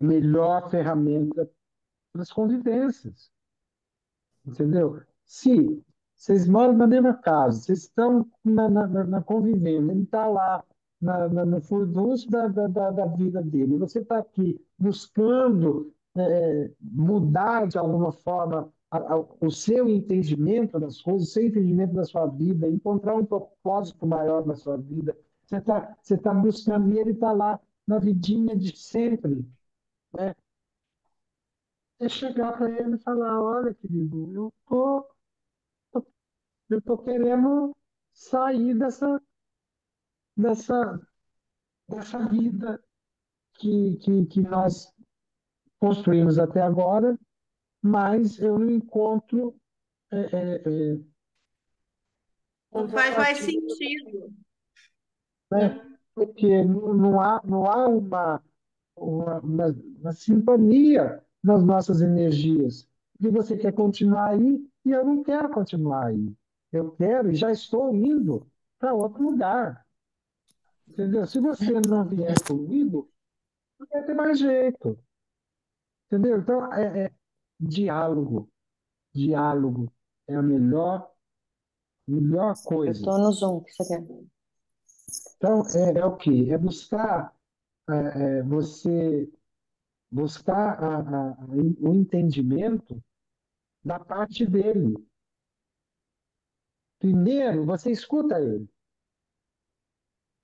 S1: a melhor ferramenta para as convivências, entendeu? Se vocês moram na mesma casa, vocês estão na convivência, ele está lá no furdunço da vida dele, você está aqui buscando mudar de alguma forma o seu entendimento das coisas, o seu entendimento da sua vida, encontrar um propósito maior na sua vida. Você tá buscando e ele está lá na vidinha de sempre, né? É chegar para ele e falar, olha, querido, eu tô querendo sair dessa, dessa vida que nós construímos até agora, mas eu não encontro é, é, é,
S3: Não faz mais
S1: alternativa,
S3: sentido,
S1: né?
S3: né?
S1: Porque não há uma sintonia nas nossas energias. E você quer continuar aí, e eu não quero continuar aí. Eu quero e já estou indo para outro lugar. Entendeu? Se você não vier comigo, não vai ter mais jeito. Entendeu? Então, diálogo. Diálogo é a melhor
S5: Eu
S1: coisa.
S5: tô no Zoom, que você quer?
S1: Então, é o quê? É buscar você buscar o entendimento da parte dele. Primeiro, você escuta ele.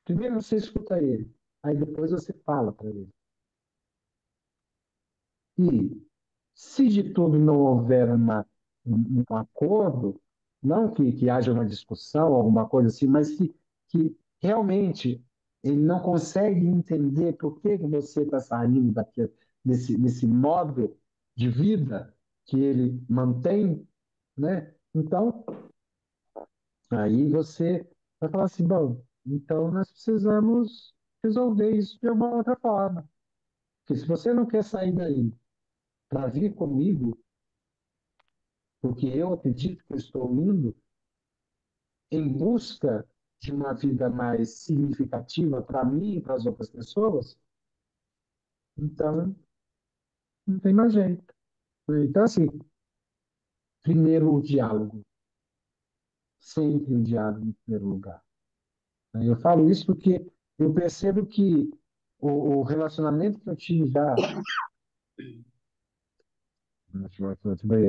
S1: Primeiro, você escuta ele. Aí depois você fala para ele. E se de tudo não houver um acordo, não que haja uma discussão, alguma coisa assim, mas que realmente ele não consegue entender por que que você está saindo desse modo de vida que ele mantém, né? Então, aí você vai falar assim, bom, então nós precisamos resolver isso de uma outra forma. Porque se você não quer sair daí para vir comigo, porque eu acredito que eu estou indo em busca de uma vida mais significativa para mim e para as outras pessoas, então não tem mais jeito. Então, assim, primeiro o diálogo, sempre o diálogo em primeiro lugar. Eu falo isso porque eu percebo que o relacionamento que eu tive já,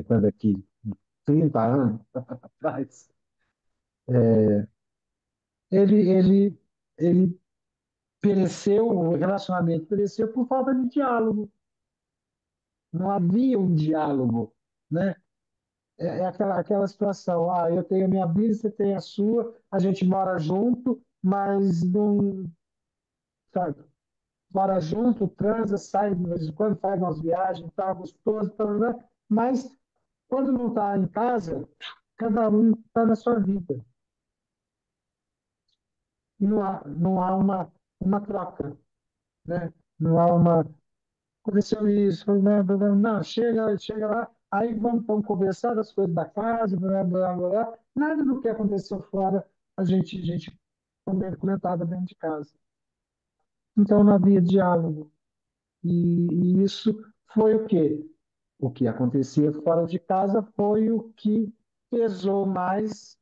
S1: quando aqui, 30 anos atrás, ele pereceu, o relacionamento pereceu por falta de diálogo. Não havia um diálogo, né? É aquela situação, eu tenho a minha vida, você tem a sua, a gente mora junto, mas não, sabe, mora junto, transa, sai de vez em quando, faz umas viagens, tá gostoso, né? Mas quando não está em casa, cada um está na sua vida. E não há uma troca, né? Não há uma. Aconteceu isso, não, chega lá, aí vamos conversar das coisas da casa, blá, blá, blá, blá. Nada do que aconteceu fora a gente comentava dentro de casa. Então não havia diálogo. E isso foi o quê? O que acontecia fora de casa foi o que pesou mais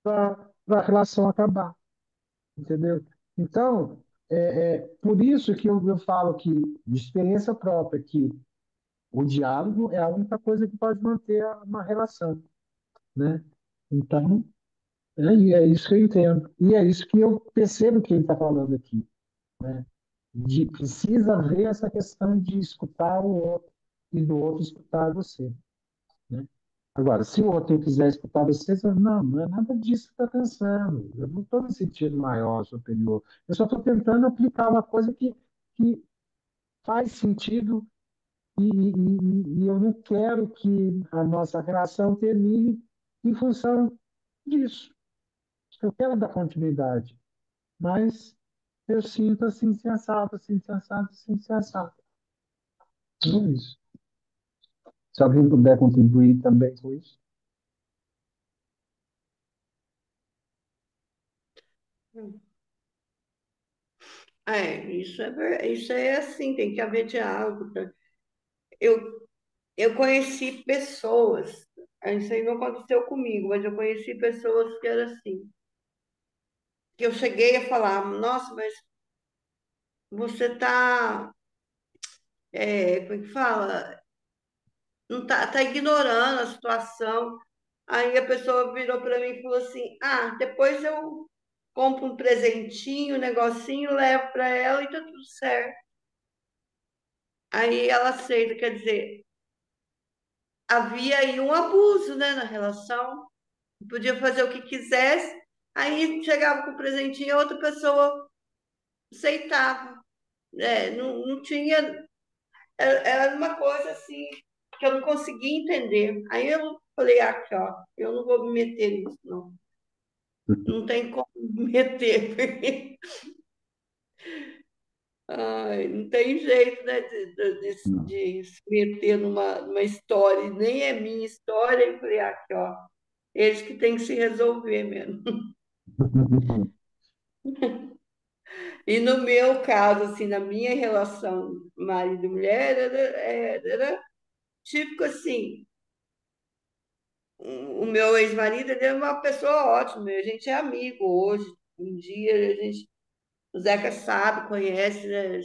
S1: para a relação acabar, entendeu? Então, por isso que eu falo que, de experiência própria, que o diálogo é a única coisa que pode manter uma relação, né? Então, é isso que eu entendo. E é isso que eu percebo que ele está falando aqui, né? Precisa haver essa questão de escutar o outro e do outro escutar você, né? Agora, se o outro não quiser escutar você, você fala, não, não é nada disso que está pensando. Eu não estou me sentindo maior, superior. Eu só estou tentando aplicar uma coisa que faz sentido e eu não quero que a nossa relação termine em função disso. Eu quero dar continuidade, mas eu sinto assim, sensato, assim, sensato, assim, sensato. É isso. Se alguém puder contribuir também com isso.
S3: Isso é assim, tem que haver diálogo. Tá? Eu, eu conheci pessoas, isso aí não aconteceu comigo, mas eu conheci pessoas que eram assim, que eu cheguei a falar, nossa, mas você está, como é que fala? Não tá ignorando a situação. Aí a pessoa virou para mim e falou assim: Ah, depois eu compro um presentinho, um negocinho, levo para ela e tá tudo certo. Aí ela aceita, quer dizer, havia aí um abuso, né, na relação. Podia fazer o que quisesse, aí chegava com o presentinho, a outra pessoa aceitava. Não tinha. Era uma coisa assim que eu não conseguia entender. Aí eu falei: Aqui, ó, eu não vou me meter nisso, não. Não tem como me meter, porque ai, não tem jeito, né,
S1: Não.
S3: de se meter numa história, e nem é minha história, e falei, aqui, ó, eles que têm que se resolver mesmo. E no meu caso, assim, na minha relação marido e mulher, era típico assim, o meu ex-marido, ele é uma pessoa ótima, a gente é amigo hoje, um dia a gente o Zeca sabe, conhece, né?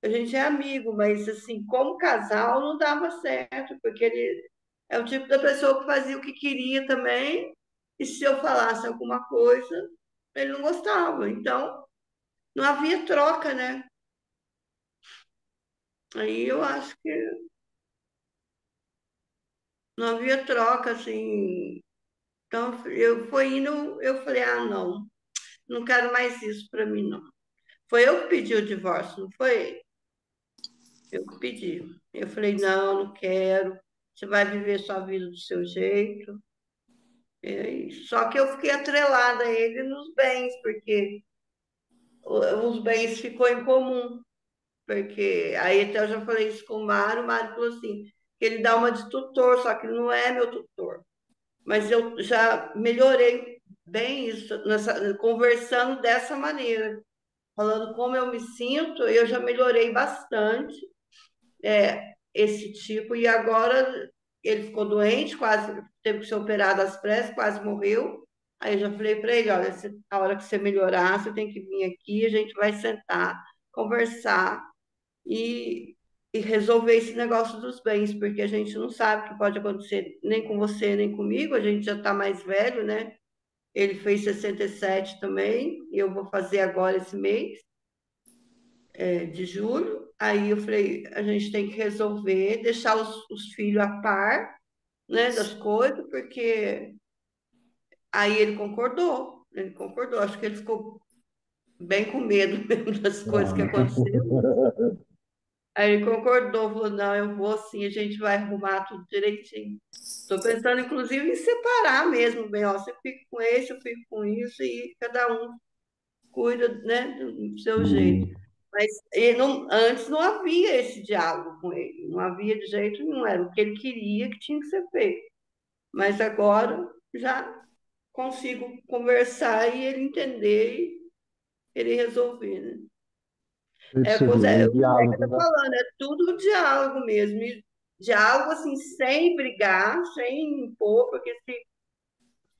S3: A gente é amigo, mas assim, como casal não dava certo, porque ele é o tipo da pessoa que fazia o que queria também, e se eu falasse alguma coisa, ele não gostava. Então, não havia troca, né? Aí eu acho que não havia troca, assim. Então, eu fui indo, eu falei, ah, não, não quero mais isso para mim, não. Foi eu que pedi o divórcio, não foi? Eu que pedi. Eu falei, não, não quero. Você vai viver sua vida do seu jeito. É isso. Só que eu fiquei atrelada a ele nos bens, porque os bens ficou em comum. Porque aí até eu já falei isso com o Mário falou assim, que ele dá uma de tutor, só que ele não é meu tutor. Mas eu já melhorei bem isso, conversando dessa maneira, falando como eu me sinto, eu já melhorei bastante esse tipo, e agora ele ficou doente, quase teve que ser operado às pressas, quase morreu. Aí eu já falei para ele, olha, a hora que você melhorar, você tem que vir aqui, a gente vai sentar, conversar e, e resolver esse negócio dos bens, porque a gente não sabe o que pode acontecer nem com você, nem comigo, a gente já está mais velho, né? Ele fez 67 também, e eu vou fazer agora esse mês, de julho. Aí eu falei, a gente tem que resolver, deixar os filhos a par, né, das coisas, porque aí ele concordou, acho que ele ficou bem com medo mesmo das coisas que aconteceram. Aí ele concordou, falou, não, eu vou sim, a gente vai arrumar tudo direitinho. Estou pensando, inclusive, em separar mesmo, bem, ó, você fica com esse, eu fico com isso, e cada um cuida, né, do seu jeito.
S1: Hum.
S3: Mas antes não havia esse diálogo com ele, não havia de jeito nenhum, era o que ele queria que tinha que ser feito. Mas agora já consigo conversar e ele entender e ele resolver, né?
S1: Pra
S3: É,
S1: você ver,
S3: é
S1: o
S3: o que o Zeca
S1: diálogo,
S3: está
S1: né?
S3: falando, é tudo diálogo mesmo. E diálogo assim, sem brigar, sem impor, porque se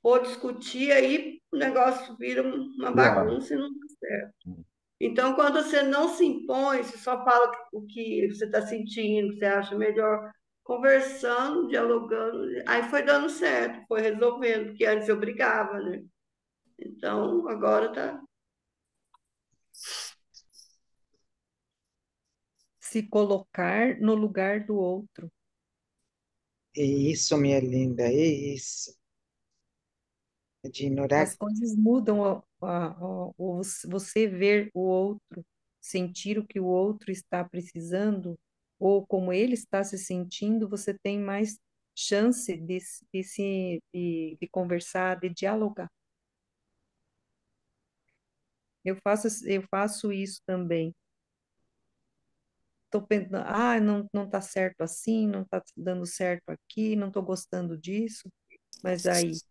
S3: for discutir, aí o negócio vira uma
S1: Pior.
S3: bagunça e não dá certo. Então, quando você não se impõe, você só fala o que você está sentindo, o que você acha melhor, conversando, dialogando, aí foi dando certo, foi resolvendo, porque antes eu brigava, né? Então, agora tá.
S4: Se colocar no lugar do outro.
S6: É isso, minha linda, é isso. De ignorar.
S4: As coisas mudam você ver o outro, sentir o que o outro está precisando, ou como ele está se sentindo, você tem mais chance de conversar, de dialogar. Eu faço isso também. Estou pensando, não está certo assim, não está dando certo aqui, não estou gostando disso, mas aí,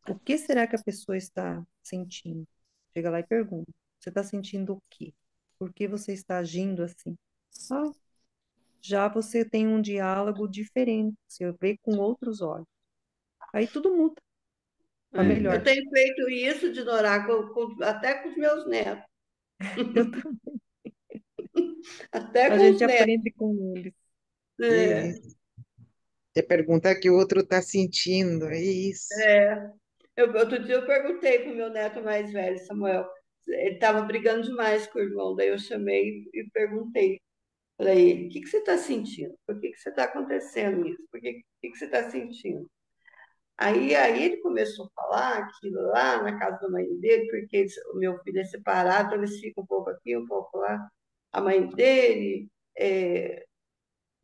S4: o que será que a pessoa está sentindo? Chega lá e pergunta, você está sentindo o quê? Por que você está agindo assim? Ah, já você tem um diálogo diferente, você vê com outros olhos. Aí tudo muda para
S3: Eu
S4: melhor.
S3: tenho feito isso de Norá, até com os meus netos.
S4: Eu também.
S3: Até
S4: A
S3: com os
S4: gente
S3: netos.
S4: aprende com eles.
S3: É,
S6: É, é perguntar o que o outro está sentindo, é isso.
S3: é. Outro dia eu perguntei para o meu neto mais velho, Samuel, ele estava brigando demais com o irmão, daí eu chamei e perguntei para ele, o que que você está sentindo? Por que que você está acontecendo isso? Que você está sentindo? Aí ele começou a falar que lá na casa da mãe dele, porque o meu filho é separado, então eles ficam um pouco aqui, um pouco lá. A mãe dele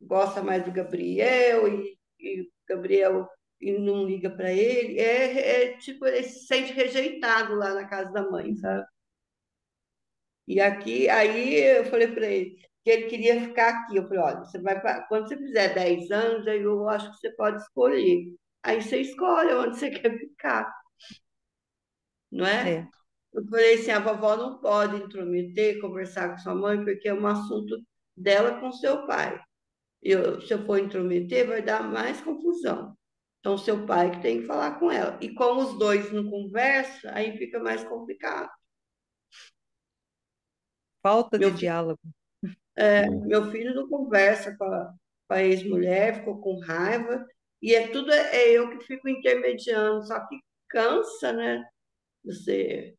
S3: gosta mais do Gabriel e o Gabriel não liga para ele. Tipo, ele se sente rejeitado lá na casa da mãe,
S4: Uhum.
S3: sabe? E aqui, aí eu falei para ele que ele queria ficar aqui. Eu falei, olha, quando você fizer 10 anos, aí eu acho que você pode escolher. Aí você escolhe onde você quer ficar, não é?
S4: É,
S3: Eu falei assim, a vovó não pode intrometer, conversar com sua mãe, porque é um assunto dela com seu pai. Se eu for intrometer, vai dar mais confusão. Então, seu pai que tem que falar com ela. E como os dois não conversam, aí fica mais complicado.
S4: falta
S3: Meu
S4: de
S3: filho,
S4: diálogo.
S3: meu filho não conversa com a ex-mulher, ficou com raiva, e tudo eu que fico intermediando, só que cansa, né? Você.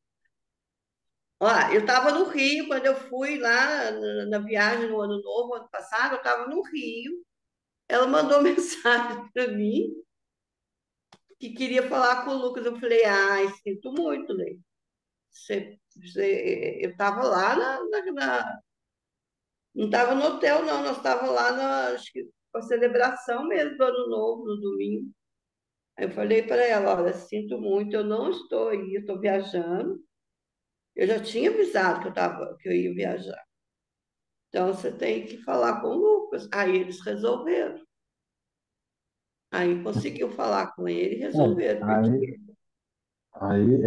S3: Ó, eu estava no Rio, quando eu fui lá na viagem no Ano Novo, ano passado, eu estava no Rio. Ela mandou mensagem para mim que queria falar com o Lucas. Eu falei, ai, sinto muito, Lei. Eu estava lá não estava no hotel, não. Nós estávamos lá acho que, com a celebração mesmo do Ano Novo, no domingo. Aí eu falei para ela, olha, sinto muito, eu não estou aí, eu estou viajando. Eu já tinha avisado que eu ia viajar. Então você tem que falar com o Lucas. Aí eles resolveram. Aí conseguiu falar com ele e
S1: É,
S3: resolveram, porque
S1: aí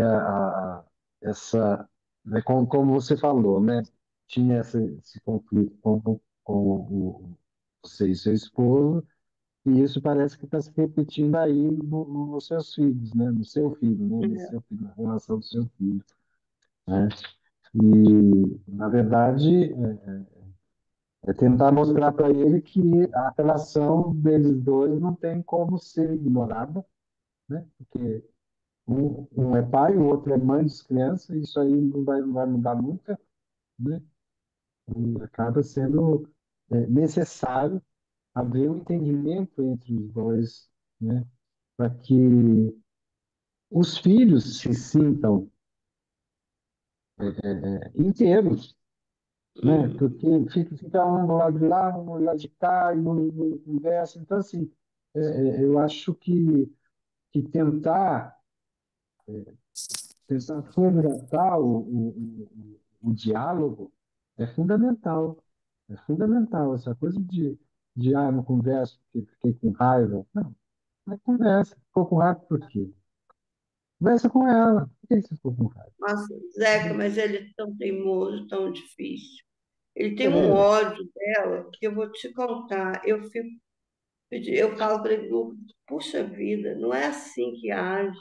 S1: essa, né, como você falou, né? Tinha esse conflito com você e seu esposo, e isso parece que está se repetindo aí nos seus filhos, né? No seu filho, né? No seu filho, na relação do seu filho, né? E, na verdade, é tentar mostrar para ele que a relação deles dois não tem como ser ignorada, né? Porque um é pai, o outro é mãe das crianças, e isso aí não vai mudar nunca, né? E acaba sendo necessário haver um entendimento entre os dois, né? Para que os filhos se sintam inteiros, né?
S3: hum,
S1: Porque fica um do lado de lá, um do lado de cá, e não conversa. Então, assim, eu acho que tentar resgatar o diálogo é fundamental. É fundamental. Essa coisa de não converso porque fiquei com raiva. Não é conversa. Ficou com raiva por quê? Conversa com ela. Por que você ficou com raiva?
S3: nossa, Zeca, mas ele é tão teimoso, tão difícil. Ele tem um
S1: É,
S3: ódio dela que eu vou te contar. Eu falo para ele, "Lu, puxa vida, não é assim que age.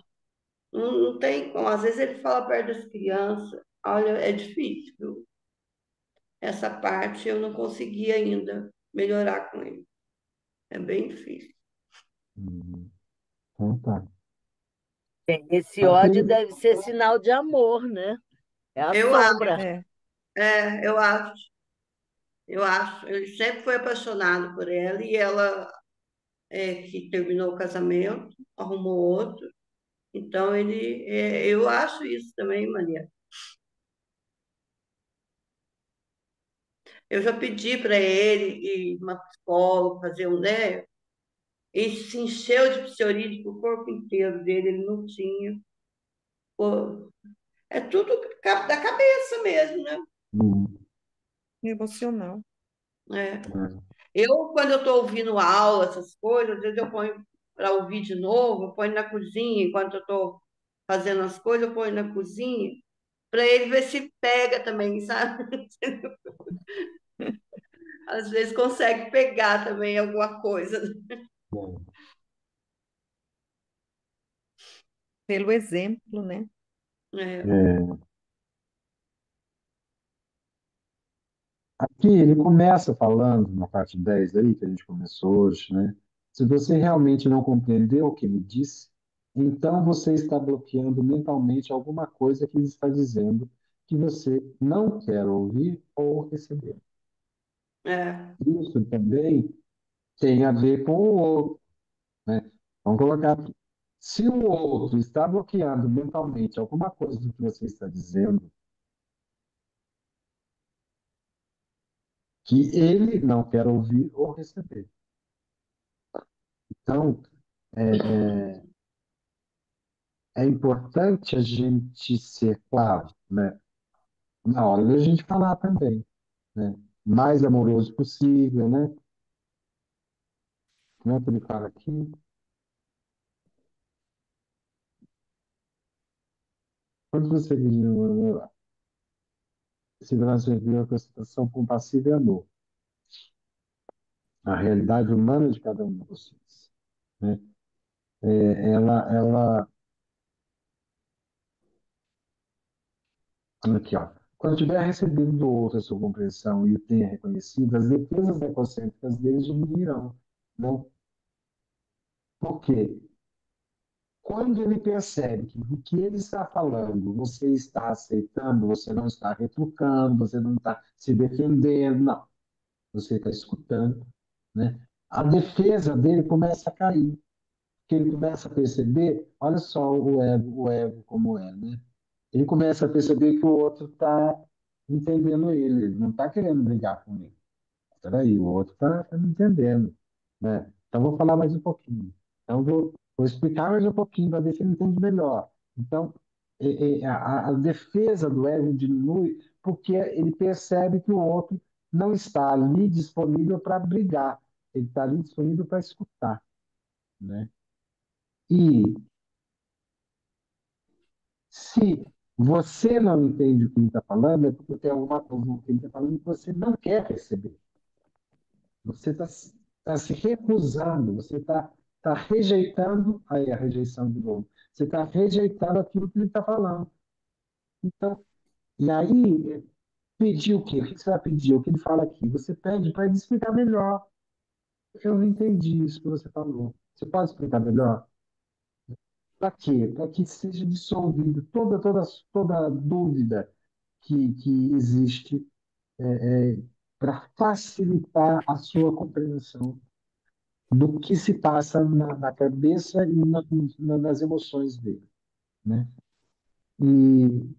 S3: Não tem como. Às vezes ele fala perto das crianças. Olha, é difícil, viu? Essa parte eu não consegui ainda melhorar com ele. É bem difícil.
S1: então tá.
S2: Esse
S1: Mas
S2: ódio
S1: tem,
S2: deve ser sinal de amor, né? É a
S3: Eu acho,
S2: sombra.
S4: É,
S3: eu acho. Eu acho. Ele sempre foi apaixonado por ela e ela que terminou o casamento, arrumou outro. Então, eu acho isso também, Maria. Eu já pedi para ele ir numa psicóloga, fazer um, né? Ele se encheu de psoríase o corpo inteiro dele, ele não tinha. Pô, é tudo da cabeça mesmo, né?
S1: Uhum.
S4: Emocional.
S3: É.
S1: É.
S3: Quando eu estou ouvindo aula, essas coisas, às vezes eu ponho para ouvir de novo, eu ponho na cozinha, enquanto eu estou fazendo as coisas, eu ponho na cozinha, para ele ver se pega também, sabe? Às vezes consegue pegar também alguma coisa.
S1: Bom,
S4: Pelo exemplo, né?
S3: É,
S1: é, aqui ele começa falando na parte 10 aí, que a gente começou hoje, né? Se você realmente não compreendeu o que me disse, então você está bloqueando mentalmente alguma coisa que ele está dizendo que você não quer ouvir ou receber.
S3: é,
S1: Isso também tem a ver com o outro, né? Vamos colocar aqui. Se o outro está bloqueando mentalmente alguma coisa do que você está dizendo, que ele não quer ouvir ou receber. Então, é importante a gente ser claro, né? Na hora da gente falar também, né? Mais amoroso possível, né? Como é que ele fala aqui? Quando você se transferiu com a situação compassiva e amor, a realidade humana de cada um de vocês, né? Ela, aqui, ó. Quando tiver recebido do outro a sua compreensão e o tenha reconhecido, as defesas egocêntricas deles diminuirão, né? Por quê? Quando ele percebe que o que ele está falando, você está aceitando, você não está retrucando, você não está se defendendo, não. Você está escutando, né? A defesa dele começa a cair, porque ele começa a perceber, olha só o ego como é, né? Ele começa a perceber que o outro está entendendo ele não está querendo brigar com ele. Espera aí, o outro está me entendendo, né? Então, vou falar mais um pouquinho. Então, vou explicar mais um pouquinho para ver se ele entende melhor. Então, a defesa do ego diminui porque ele percebe que o outro não está ali disponível para brigar. Ele está ali disponível para escutar, né? E se você não entende o que ele está falando, é porque tem alguma coisa no que ele está falando que você não quer receber. Você está se recusando, você está rejeitando, aí a rejeição de novo, você está rejeitando aquilo que ele está falando. Então, e aí, pedir o quê? O que você vai pedir? O que ele fala aqui? Você pede para ele explicar melhor. Eu não entendi isso que você falou. Você pode explicar melhor? Para quê? Para que seja dissolvido toda dúvida que existe para facilitar a sua compreensão do que se passa na cabeça e nas emoções dele, né? E,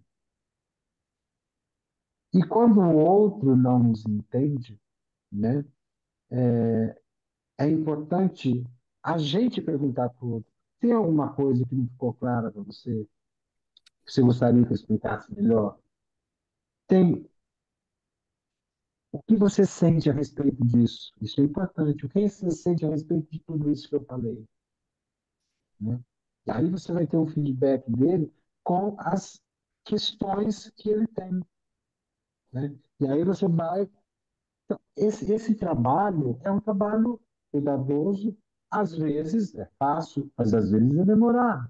S1: e quando o outro não nos entende, né, é importante a gente perguntar para o outro: tem alguma coisa que não ficou clara para você, que você gostaria que eu explicasse melhor? Tem, o que você sente a respeito disso? Isso é importante. O que você sente a respeito de tudo isso que eu falei, né? E aí você vai ter um feedback dele com as questões que ele tem, né? E aí você vai. Então, esse trabalho é um trabalho cuidadoso, às vezes é fácil, mas às vezes é demorado.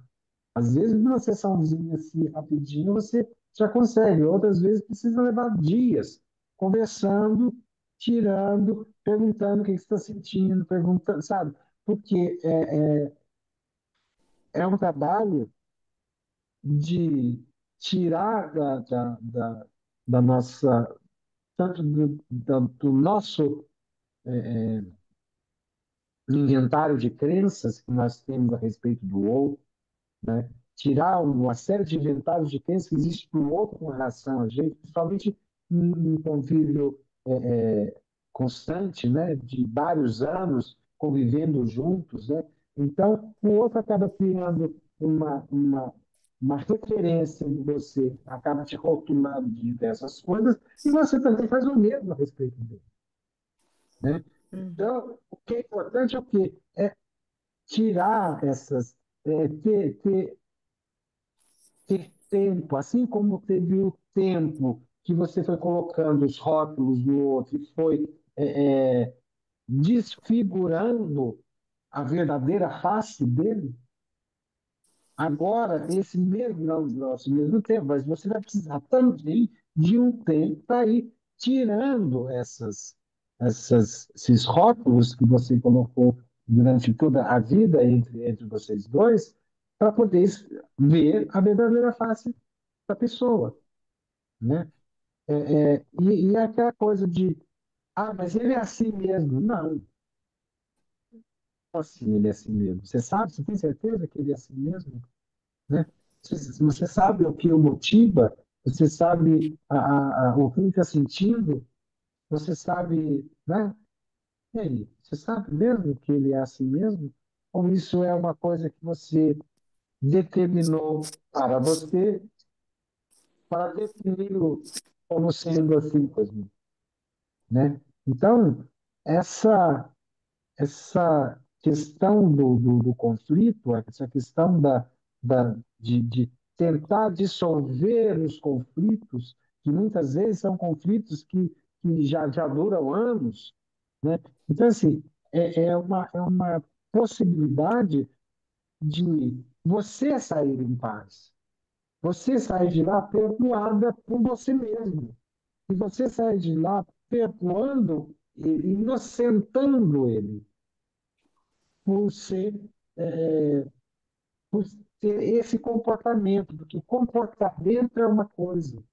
S1: Às vezes, numa sessãozinha assim, rapidinho, você já consegue. Outras vezes precisa levar dias conversando, tirando, perguntando o que você está sentindo, perguntando, sabe? Porque é um trabalho de tirar da nossa, tanto do nosso inventário de crenças que nós temos a respeito do outro, né? Tirar uma série de inventários de crenças que existe para o outro com relação a gente, principalmente em convívio constante, né? De vários anos convivendo juntos, né? Então, o outro acaba criando uma referência em você, acaba te rotulando de diversas coisas, e você também faz o mesmo a respeito dele, né?
S4: Uhum.
S1: Então, o que é importante é o quê? É tirar essas, ter tempo, assim como teve o tempo que você foi colocando os rótulos no outro e foi desfigurando a verdadeira face dele, agora, esse mesmo, não, nosso mesmo tempo, mas você vai precisar também de um tempo para ir tirando esses rótulos que você colocou durante toda a vida entre vocês dois, para poder ver a verdadeira face da pessoa, né? E aquela coisa de, mas ele é assim mesmo. Não, assim ele é assim mesmo. Você sabe, você tem certeza que ele é assim mesmo? Né? Você sabe o que o motiva, você sabe o que ele está sentindo, você sabe, né? E aí, você sabe mesmo que ele é assim mesmo? Ou isso é uma coisa que você determinou para você, para defini-lo como sendo assim mesmo, né? Então, essa essa questão do conflito, essa questão de tentar dissolver os conflitos, que muitas vezes são conflitos que já duram anos, né? Então, assim, é uma possibilidade de você sair em paz, você sair de lá perdoada por você mesmo, e você sair de lá perdoando e inocentando ele por ser, é, por ter esse comportamento, porque comportamento é uma coisa,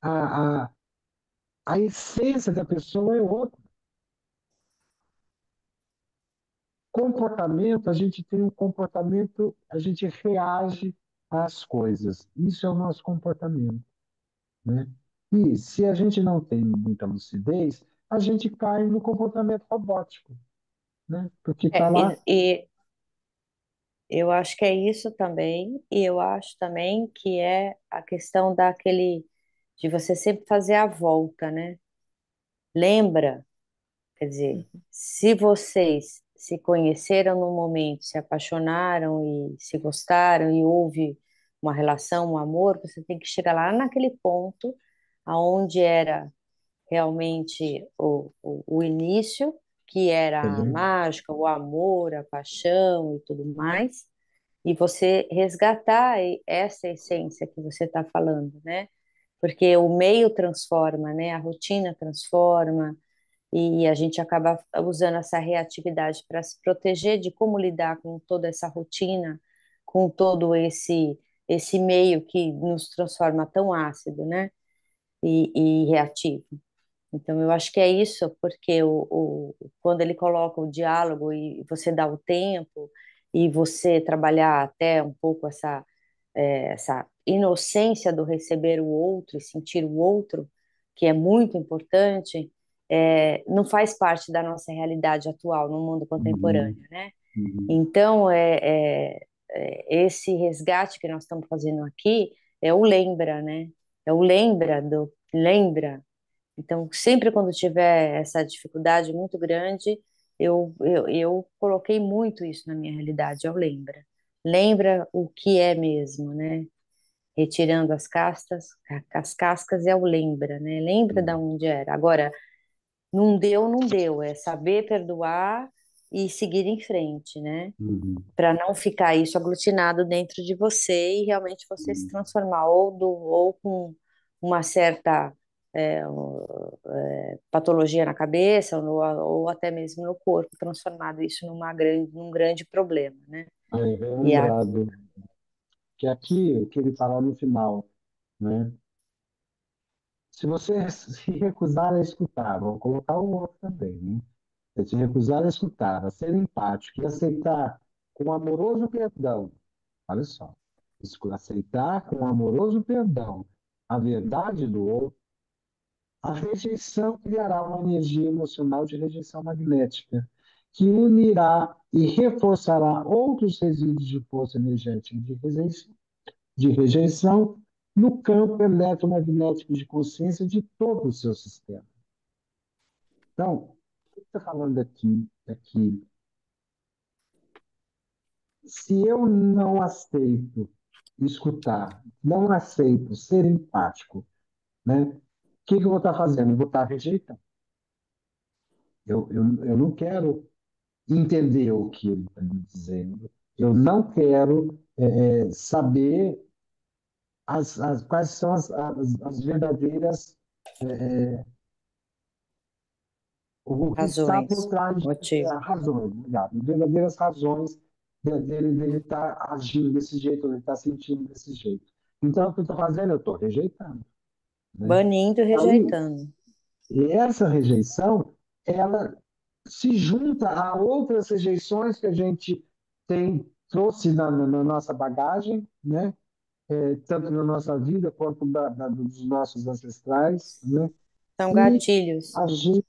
S1: a, a, a essência da pessoa é outra. Comportamento, a gente tem um comportamento, a gente reage às coisas. Isso é o nosso comportamento, né? E se a gente não tem muita lucidez, a gente cai no comportamento robótico, né? Porque está lá.
S5: E eu acho que é isso também, e eu acho também que é a questão daquele, de você sempre fazer a volta, né? Lembra, quer dizer, se vocês se conheceram no momento, se apaixonaram e se gostaram e houve uma relação, um amor, você tem que chegar lá naquele ponto aonde era realmente o início, que era a
S1: Uhum.
S5: mágica, o amor, a paixão e tudo mais, e você resgatar essa essência que você está falando, né? Porque o meio transforma, né? A rotina transforma, e a gente acaba usando essa reatividade para se proteger de como lidar com toda essa rotina, com todo esse meio que nos transforma tão ácido, né? E reativo. Então, eu acho que é isso, porque quando ele coloca o diálogo e você dá o tempo e você trabalhar até um pouco essa inocência do receber o outro e sentir o outro, que é muito importante, não faz parte da nossa realidade atual no mundo
S1: Uhum.
S5: contemporâneo, né?
S1: Uhum.
S5: Então, esse resgate que nós estamos fazendo aqui é o lembra, né? É o lembra. Então, sempre quando tiver essa dificuldade muito grande, eu coloquei muito isso na minha realidade, é o lembra. Lembra o que é mesmo, né? Retirando as cascas é o lembra, né? Lembra de onde era. Agora, não deu, não deu. É saber perdoar e seguir em frente, né?
S1: Uhum.
S5: Para não ficar isso aglutinado dentro de você e realmente você se
S1: Uhum.
S5: transformar ou com uma certa patologia na cabeça ou até mesmo no corpo, transformado isso num grande problema, né?
S1: Aí, bem
S5: E
S1: lembrado, que aqui, o que ele fala no final, né? Se você se recusar a escutar, vou colocar o outro também, né? é se recusar a escutar, a ser empático e aceitar com amoroso perdão. Olha só, aceitar com amoroso perdão a verdade do outro, a rejeição criará uma energia emocional de rejeição magnética, que unirá e reforçará outros resíduos de força energética de rejeição no campo eletromagnético de consciência de todo o seu sistema. Então, o que está falando aqui é que se eu não aceito escutar, não aceito ser empático, né? O que eu vou estar fazendo? Eu vou estar rejeitando. Eu não quero entender o que ele está me dizendo. Eu não quero saber quais são as verdadeiras, o que está por
S5: Razões,
S1: trás
S5: motivo.
S1: razões, obrigado, as verdadeiras razões dele estar agindo desse jeito, ele estar sentindo desse jeito. Então, o que eu estou fazendo? Eu estou rejeitando, né?
S5: Banindo e
S1: Aí,
S5: rejeitando.
S1: e essa rejeição, ela se junta a outras rejeições que a gente trouxe na nossa bagagem, né? Tanto na nossa vida quanto dos nossos ancestrais, né?
S5: São
S1: E
S5: gatilhos.
S1: a gente,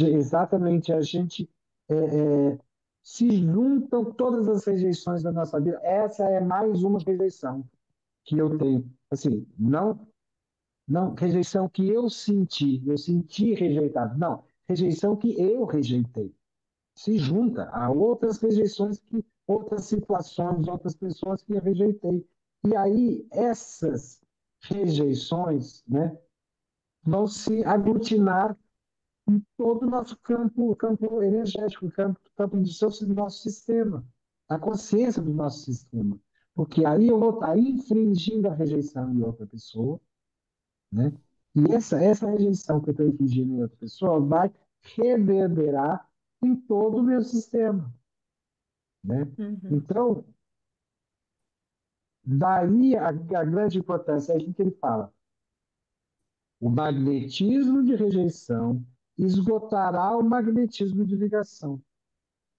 S1: exatamente, a gente é, é, se juntam todas as rejeições da nossa vida. Essa é mais uma rejeição que eu tenho. Assim, não rejeição que eu senti rejeitado. Não, rejeição que eu rejeitei. Se junta a outras rejeições outras situações, outras pessoas que eu rejeitei. E aí essas rejeições, né, vão se aglutinar em todo o nosso campo energético, campo do nosso sistema, a consciência do nosso sistema. Porque aí eu vou estar infringindo a rejeição de outra pessoa, né? E essa rejeição que eu estou infligindo em outra pessoa vai reverberar em todo o meu sistema, né?
S4: Uhum.
S1: Então, daí a grande importância, é o que ele fala. O magnetismo de rejeição esgotará o magnetismo de ligação.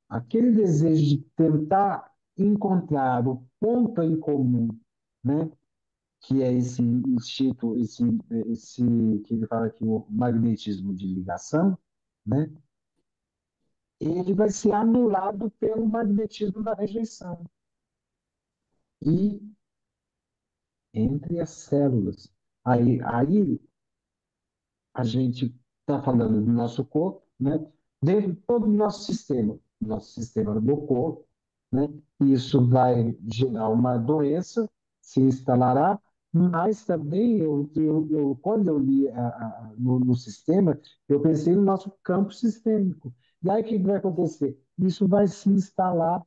S1: Aquele desejo de tentar encontrar o ponto em comum, né? Que é esse instinto, esse que ele fala aqui, o magnetismo de ligação, né? Ele vai ser anulado pelo magnetismo da rejeição. E entre as células. Aí a gente está falando do nosso corpo, né? Dentro de todo o nosso sistema do corpo, né? Isso vai gerar uma doença, se instalará, mas também quando eu li no sistema, eu pensei no nosso campo sistêmico. E aí o que vai acontecer? Isso vai se instalar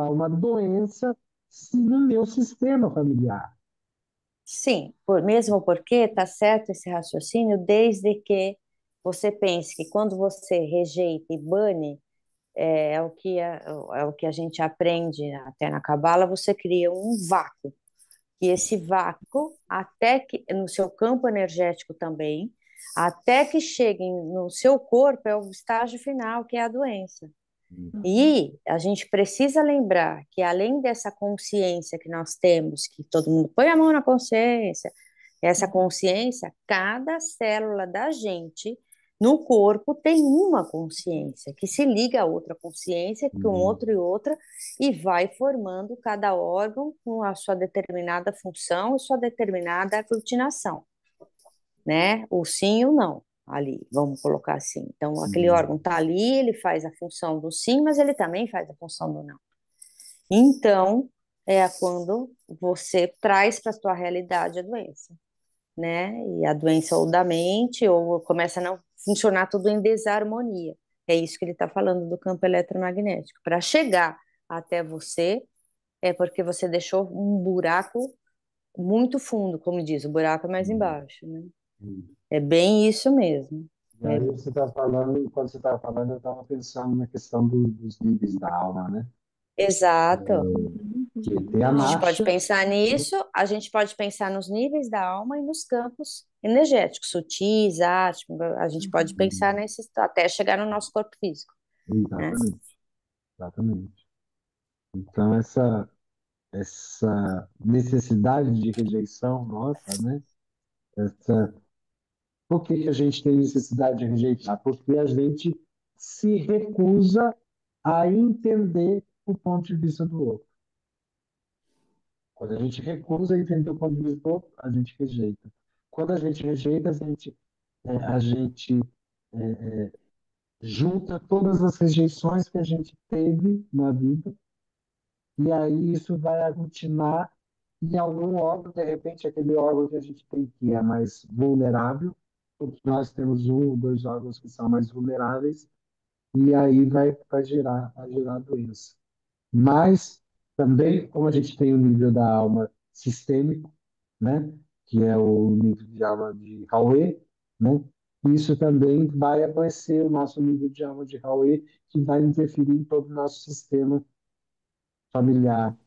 S1: uma doença no meu sistema familiar.
S5: Sim, mesmo porque está certo esse raciocínio, desde que você pense que quando você rejeita e bane, é o que a gente aprende até na Cabala, você cria um vácuo. E esse vácuo, até que no seu campo energético também, até que chegue no seu corpo, é o estágio final, que é a doença. E a gente precisa lembrar que, além dessa consciência que nós temos, que todo mundo põe a mão na consciência, essa consciência, cada célula da gente no corpo tem uma consciência que se liga a outra consciência, que um
S1: Uhum.
S5: outro e outra, e vai formando cada órgão com a sua determinada função e sua determinada aglutinação, né? O sim e o não ali, vamos colocar assim. Então, aquele
S1: Uhum.
S5: órgão está ali, ele faz a função do sim, mas ele também faz a função do não. Então, é quando você traz para a sua realidade a doença, né? E a doença ou da mente, ou começa a não funcionar tudo em desarmonia. É isso que ele está falando do campo eletromagnético. Para chegar até você, é porque você deixou um buraco muito fundo, como diz, o buraco é mais
S1: Uhum.
S5: embaixo, né?
S1: Uhum.
S5: É bem isso mesmo.
S1: E
S5: É,
S1: aí você está falando, quando você estava falando, eu estava pensando na questão dos níveis da alma, né?
S5: exato.
S1: Que tem a
S5: A gente pode
S1: marcha,
S5: pensar nisso, a gente pode pensar nos níveis da alma e nos campos energéticos, sutis, átomos, a gente pode pensar nesses até chegar no nosso corpo físico, né?
S1: exatamente, exatamente. Então, essa necessidade de rejeição nossa, né? Essa, por que que a gente tem necessidade de rejeitar? Porque a gente se recusa a entender o ponto de vista do outro. Quando a gente recusa a entender o ponto de vista do outro, a gente rejeita. Quando a gente rejeita, a gente junta todas as rejeições que a gente teve na vida, e aí isso vai aglutinar em algum órgão, de repente, aquele órgão que a gente tem que é mais vulnerável. Todos nós temos um ou dois órgãos que são mais vulneráveis, e aí vai gerar doença. Mas também, como a gente tem o nível da alma sistêmico, né, que é o nível de alma de Hauê, né, isso também vai aparecer o nosso nível de alma de Hauê, que vai interferir em todo o nosso sistema familiar,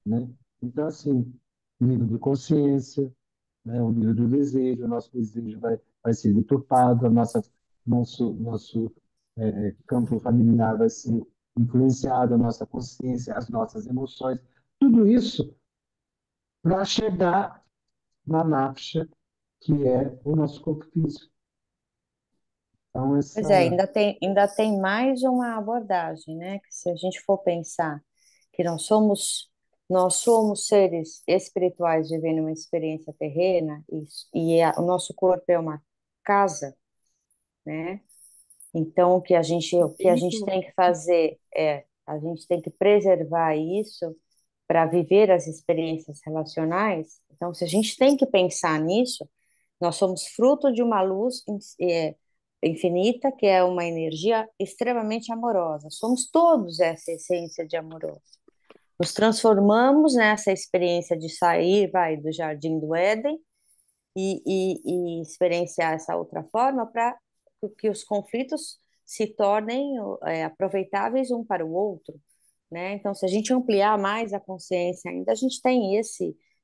S1: né? Então, assim, nível de consciência, né, o nível do desejo, o nosso desejo vai ser deturpado, nosso campo familiar vai ser influenciado, a nossa consciência, as nossas emoções, tudo isso para chegar na nafsha, que é o nosso corpo físico. Então,
S5: Pois é,
S1: essa.
S5: ainda tem mais uma abordagem, né? Que se a gente for pensar que nós somos seres espirituais vivendo uma experiência terrena o nosso corpo é uma casa, né? Então, o que a gente
S4: Espírito,
S5: tem que fazer a gente tem que preservar isso para viver as experiências relacionais. Então, se a gente tem que pensar nisso, nós somos fruto de uma luz infinita, que é uma energia extremamente amorosa. Somos todos essa essência de amoroso. Nos transformamos nessa experiência de sair, vai, do Jardim do Éden e experienciar essa outra forma para que os conflitos se tornem aproveitáveis um para o outro, né? Então, se a gente ampliar mais a consciência ainda, a gente tem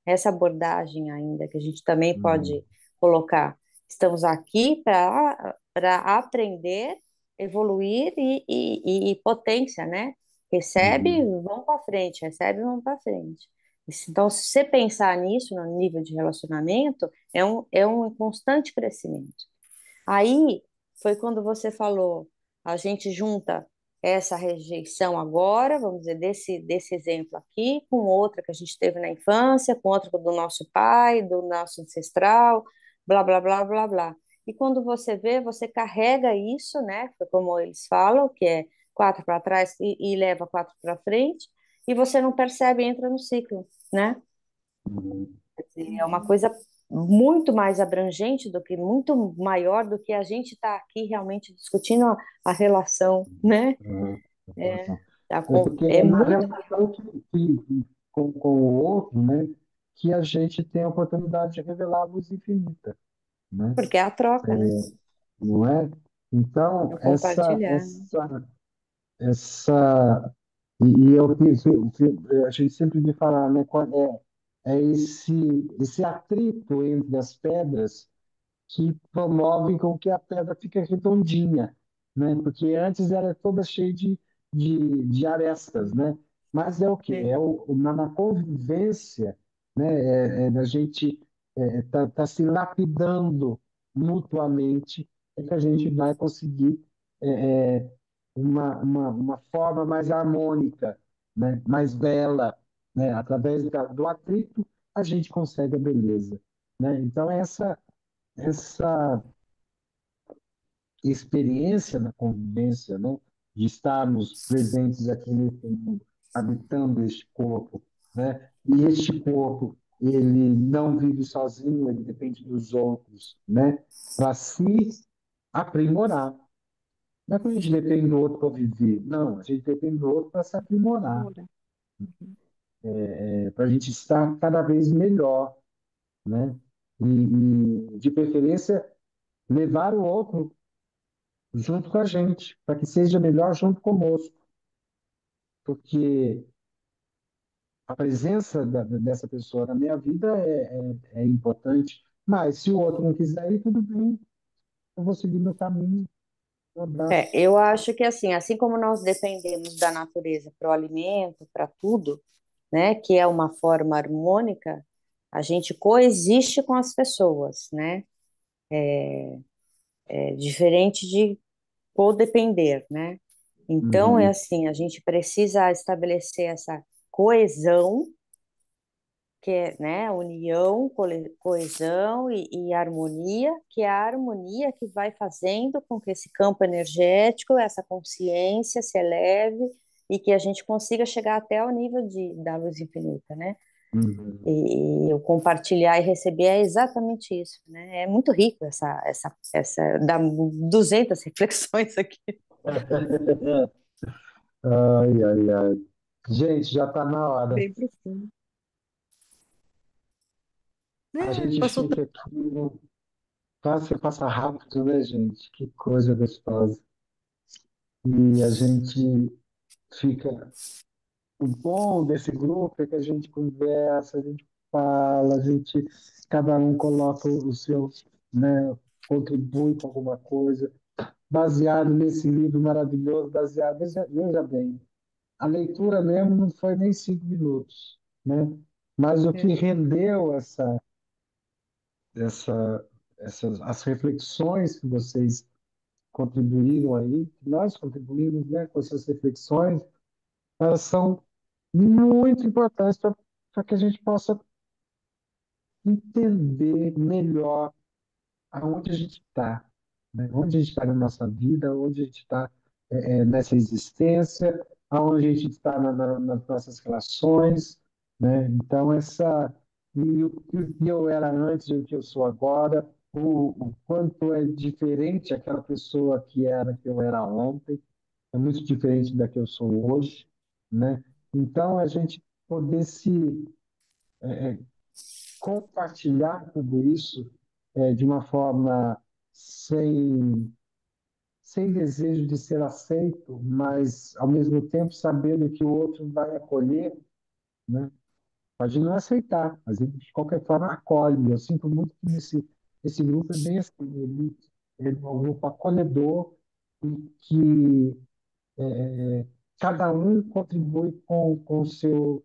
S5: essa abordagem ainda que a gente também
S1: Uhum,
S5: pode colocar. Estamos aqui para aprender, evoluir e potência, né? Recebe,
S1: uhum,
S5: vamos para frente, recebe, vamos para frente. Então, se você pensar nisso no nível de relacionamento, é um constante crescimento. Aí foi quando você falou, a gente junta essa rejeição agora, vamos dizer, desse exemplo aqui, com outra que a gente teve na infância, com outra do nosso pai, do nosso ancestral, blá, blá, blá, blá, blá. E quando você vê, você carrega isso, né? Foi como eles falam, que é quatro para trás e leva quatro para frente, e você não percebe, entra no ciclo, né?
S1: uhum,
S5: É uma coisa muito mais abrangente muito maior do que a gente está aqui realmente discutindo a relação, né?
S1: uhum.
S5: É,
S1: É porque
S5: é
S1: é na
S5: muito,
S1: relação com o outro, né, que a gente tem a oportunidade de revelar a luz infinita, né?
S5: porque é a troca, né?
S1: Não é?
S5: É
S1: Então,
S5: o compartilhar, né?
S1: essa e a gente sempre me fala, né, é esse atrito entre as pedras que promovem com que a pedra fique redondinha, né? Porque antes era toda cheia de arestas, né? Mas é o quê?
S5: É.
S1: Na convivência, né? A gente tá se lapidando mutuamente, é que a gente vai conseguir uma forma mais harmônica, né? Mais bela, né? Através do atrito, a gente consegue a beleza, né? Então, essa experiência da convivência, né? De estarmos presentes aqui nesse mundo, habitando este corpo, né? E este corpo, ele não vive sozinho, ele depende dos outros, né? Para se aprimorar. Não é que a gente depende do outro para viver, não, a gente depende do outro para se aprimorar,
S4: Moura.
S1: para a gente estar cada vez melhor, né? De preferência, levar o outro junto com a gente, para que seja melhor junto conosco, porque a presença dessa pessoa na minha vida é importante, mas se o outro não quiser ir, tudo bem, eu vou seguir meu caminho. Um abraço.
S5: Eu acho que assim como nós dependemos da natureza para o alimento, para tudo, né, que é uma forma harmônica, a gente coexiste com as pessoas, né? É diferente de codepender, né? Então é
S1: Uhum,
S5: assim, a gente precisa estabelecer essa coesão, que é, né, união, coesão e harmonia, que é a harmonia que vai fazendo com que esse campo energético, essa consciência se eleve e que a gente consiga chegar até ao nível da luz infinita, né?
S1: uhum.
S5: E eu compartilhar e receber é exatamente isso, né? É muito rico dá 200 reflexões aqui.
S1: Ai, ai, ai. Gente, já está na hora.
S4: Bem profundo.
S1: A gente
S4: Passou
S1: fica aqui, passa rápido, né, gente? Que coisa gostosa. E a gente fica. O bom desse grupo é que a gente conversa, a gente fala, cada um coloca o seu, né, contribui com alguma coisa, baseado nesse livro maravilhoso, veja bem, a leitura mesmo não foi nem 5 minutos, né? Mas o que
S4: é,
S1: rendeu essa, as reflexões que vocês contribuíram aí, que nós contribuímos, né, com essas reflexões, elas são muito importantes para que a gente possa entender melhor aonde a gente está, né? Onde a gente está na nossa vida, onde a gente está nessa existência, aonde a gente está nas nossas relações, né? Então, o que eu era antes e o que eu sou agora, o quanto é diferente aquela pessoa que eu era ontem, é muito diferente da que eu sou hoje, né? Então, a gente poder se compartilhar tudo isso de uma forma sem, sem desejo de ser aceito, mas ao mesmo tempo sabendo que o outro vai acolher, né? Pode não aceitar, mas ele de qualquer forma acolhe. Eu sinto muito que esse grupo é bem assim, ele é um grupo acolhedor e que cada um contribui com o seu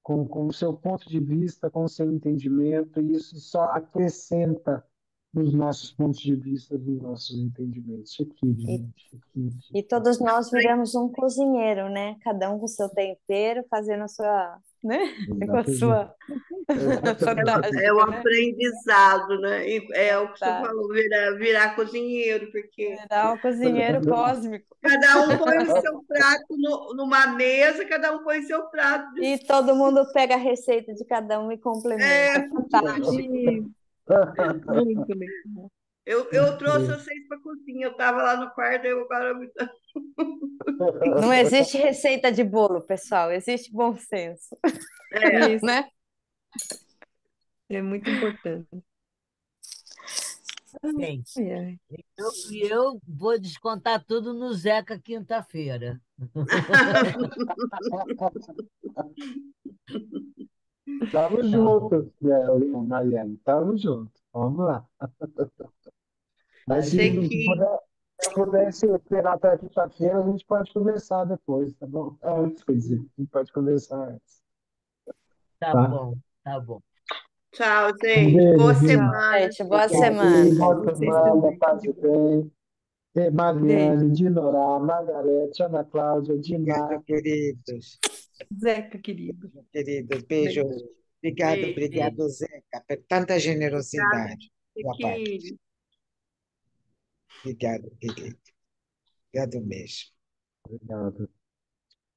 S1: com o seu ponto de vista, com o seu entendimento, e isso só acrescenta nos nossos pontos de vista, nos nossos entendimentos. Chiquide,
S5: E,
S1: gente, chiquide,
S5: e
S1: chiquide.
S5: todos nós viramos um cozinheiro, né? Cada um com seu tempero, fazendo a sua, né? Com a
S1: Exatamente.
S5: sua
S3: É
S5: fantástica,
S3: o
S5: né?
S3: aprendizado, né? E é o que você
S5: Fantástico.
S3: falou, virar cozinheiro, porque
S5: Virar um cozinheiro cósmico.
S3: cada um põe o seu prato numa mesa, cada um põe seu prato.
S5: E todo mundo pega a receita de cada um e complementa.
S3: É,
S5: Fantástico.
S4: Sim, muito legal.
S3: eu trouxe vocês para a cozinha, eu estava lá no quarto, eu agora
S5: Não existe receita de bolo, pessoal, existe bom senso,
S3: é,
S4: Isso
S5: né?
S4: é muito importante.
S2: Gente,
S4: Ai, ai.
S2: eu vou descontar tudo no Zeca quinta-feira.
S1: Tamo junto, Mariana, tamo junto. Vamos lá. Mas
S2: A
S1: se
S2: gente,
S1: não puder, se eu pudesse esperar até quinta-feira, a gente pode conversar depois, tá bom? Antes, quer dizer, a gente pode conversar antes,
S2: tá
S1: tá?
S2: bom, tá bom.
S3: tchau,
S1: Um
S3: gente.
S1: beijo,
S3: Boa
S1: viu?
S4: Tchau.
S3: semana.
S5: Gente, boa
S1: Obrigado,
S5: semana.
S1: boa
S4: Vocês
S1: semana,
S4: também.
S1: paz e bem.
S4: Beijo.
S1: Mariane, Dinorá, Margarete, Ana Cláudia,
S6: Obrigado,
S1: Diná.
S6: queridos.
S4: Zeca, querido.
S6: Queridos, beijos.
S4: Beijo.
S6: Obrigado,
S3: Beijo,
S6: obrigado, Zeca, por tanta
S3: obrigada,
S6: generosidade. Sua parte.
S3: Chiquinho.
S6: Obrigado, querido. Obrigado mesmo.
S1: Obrigado.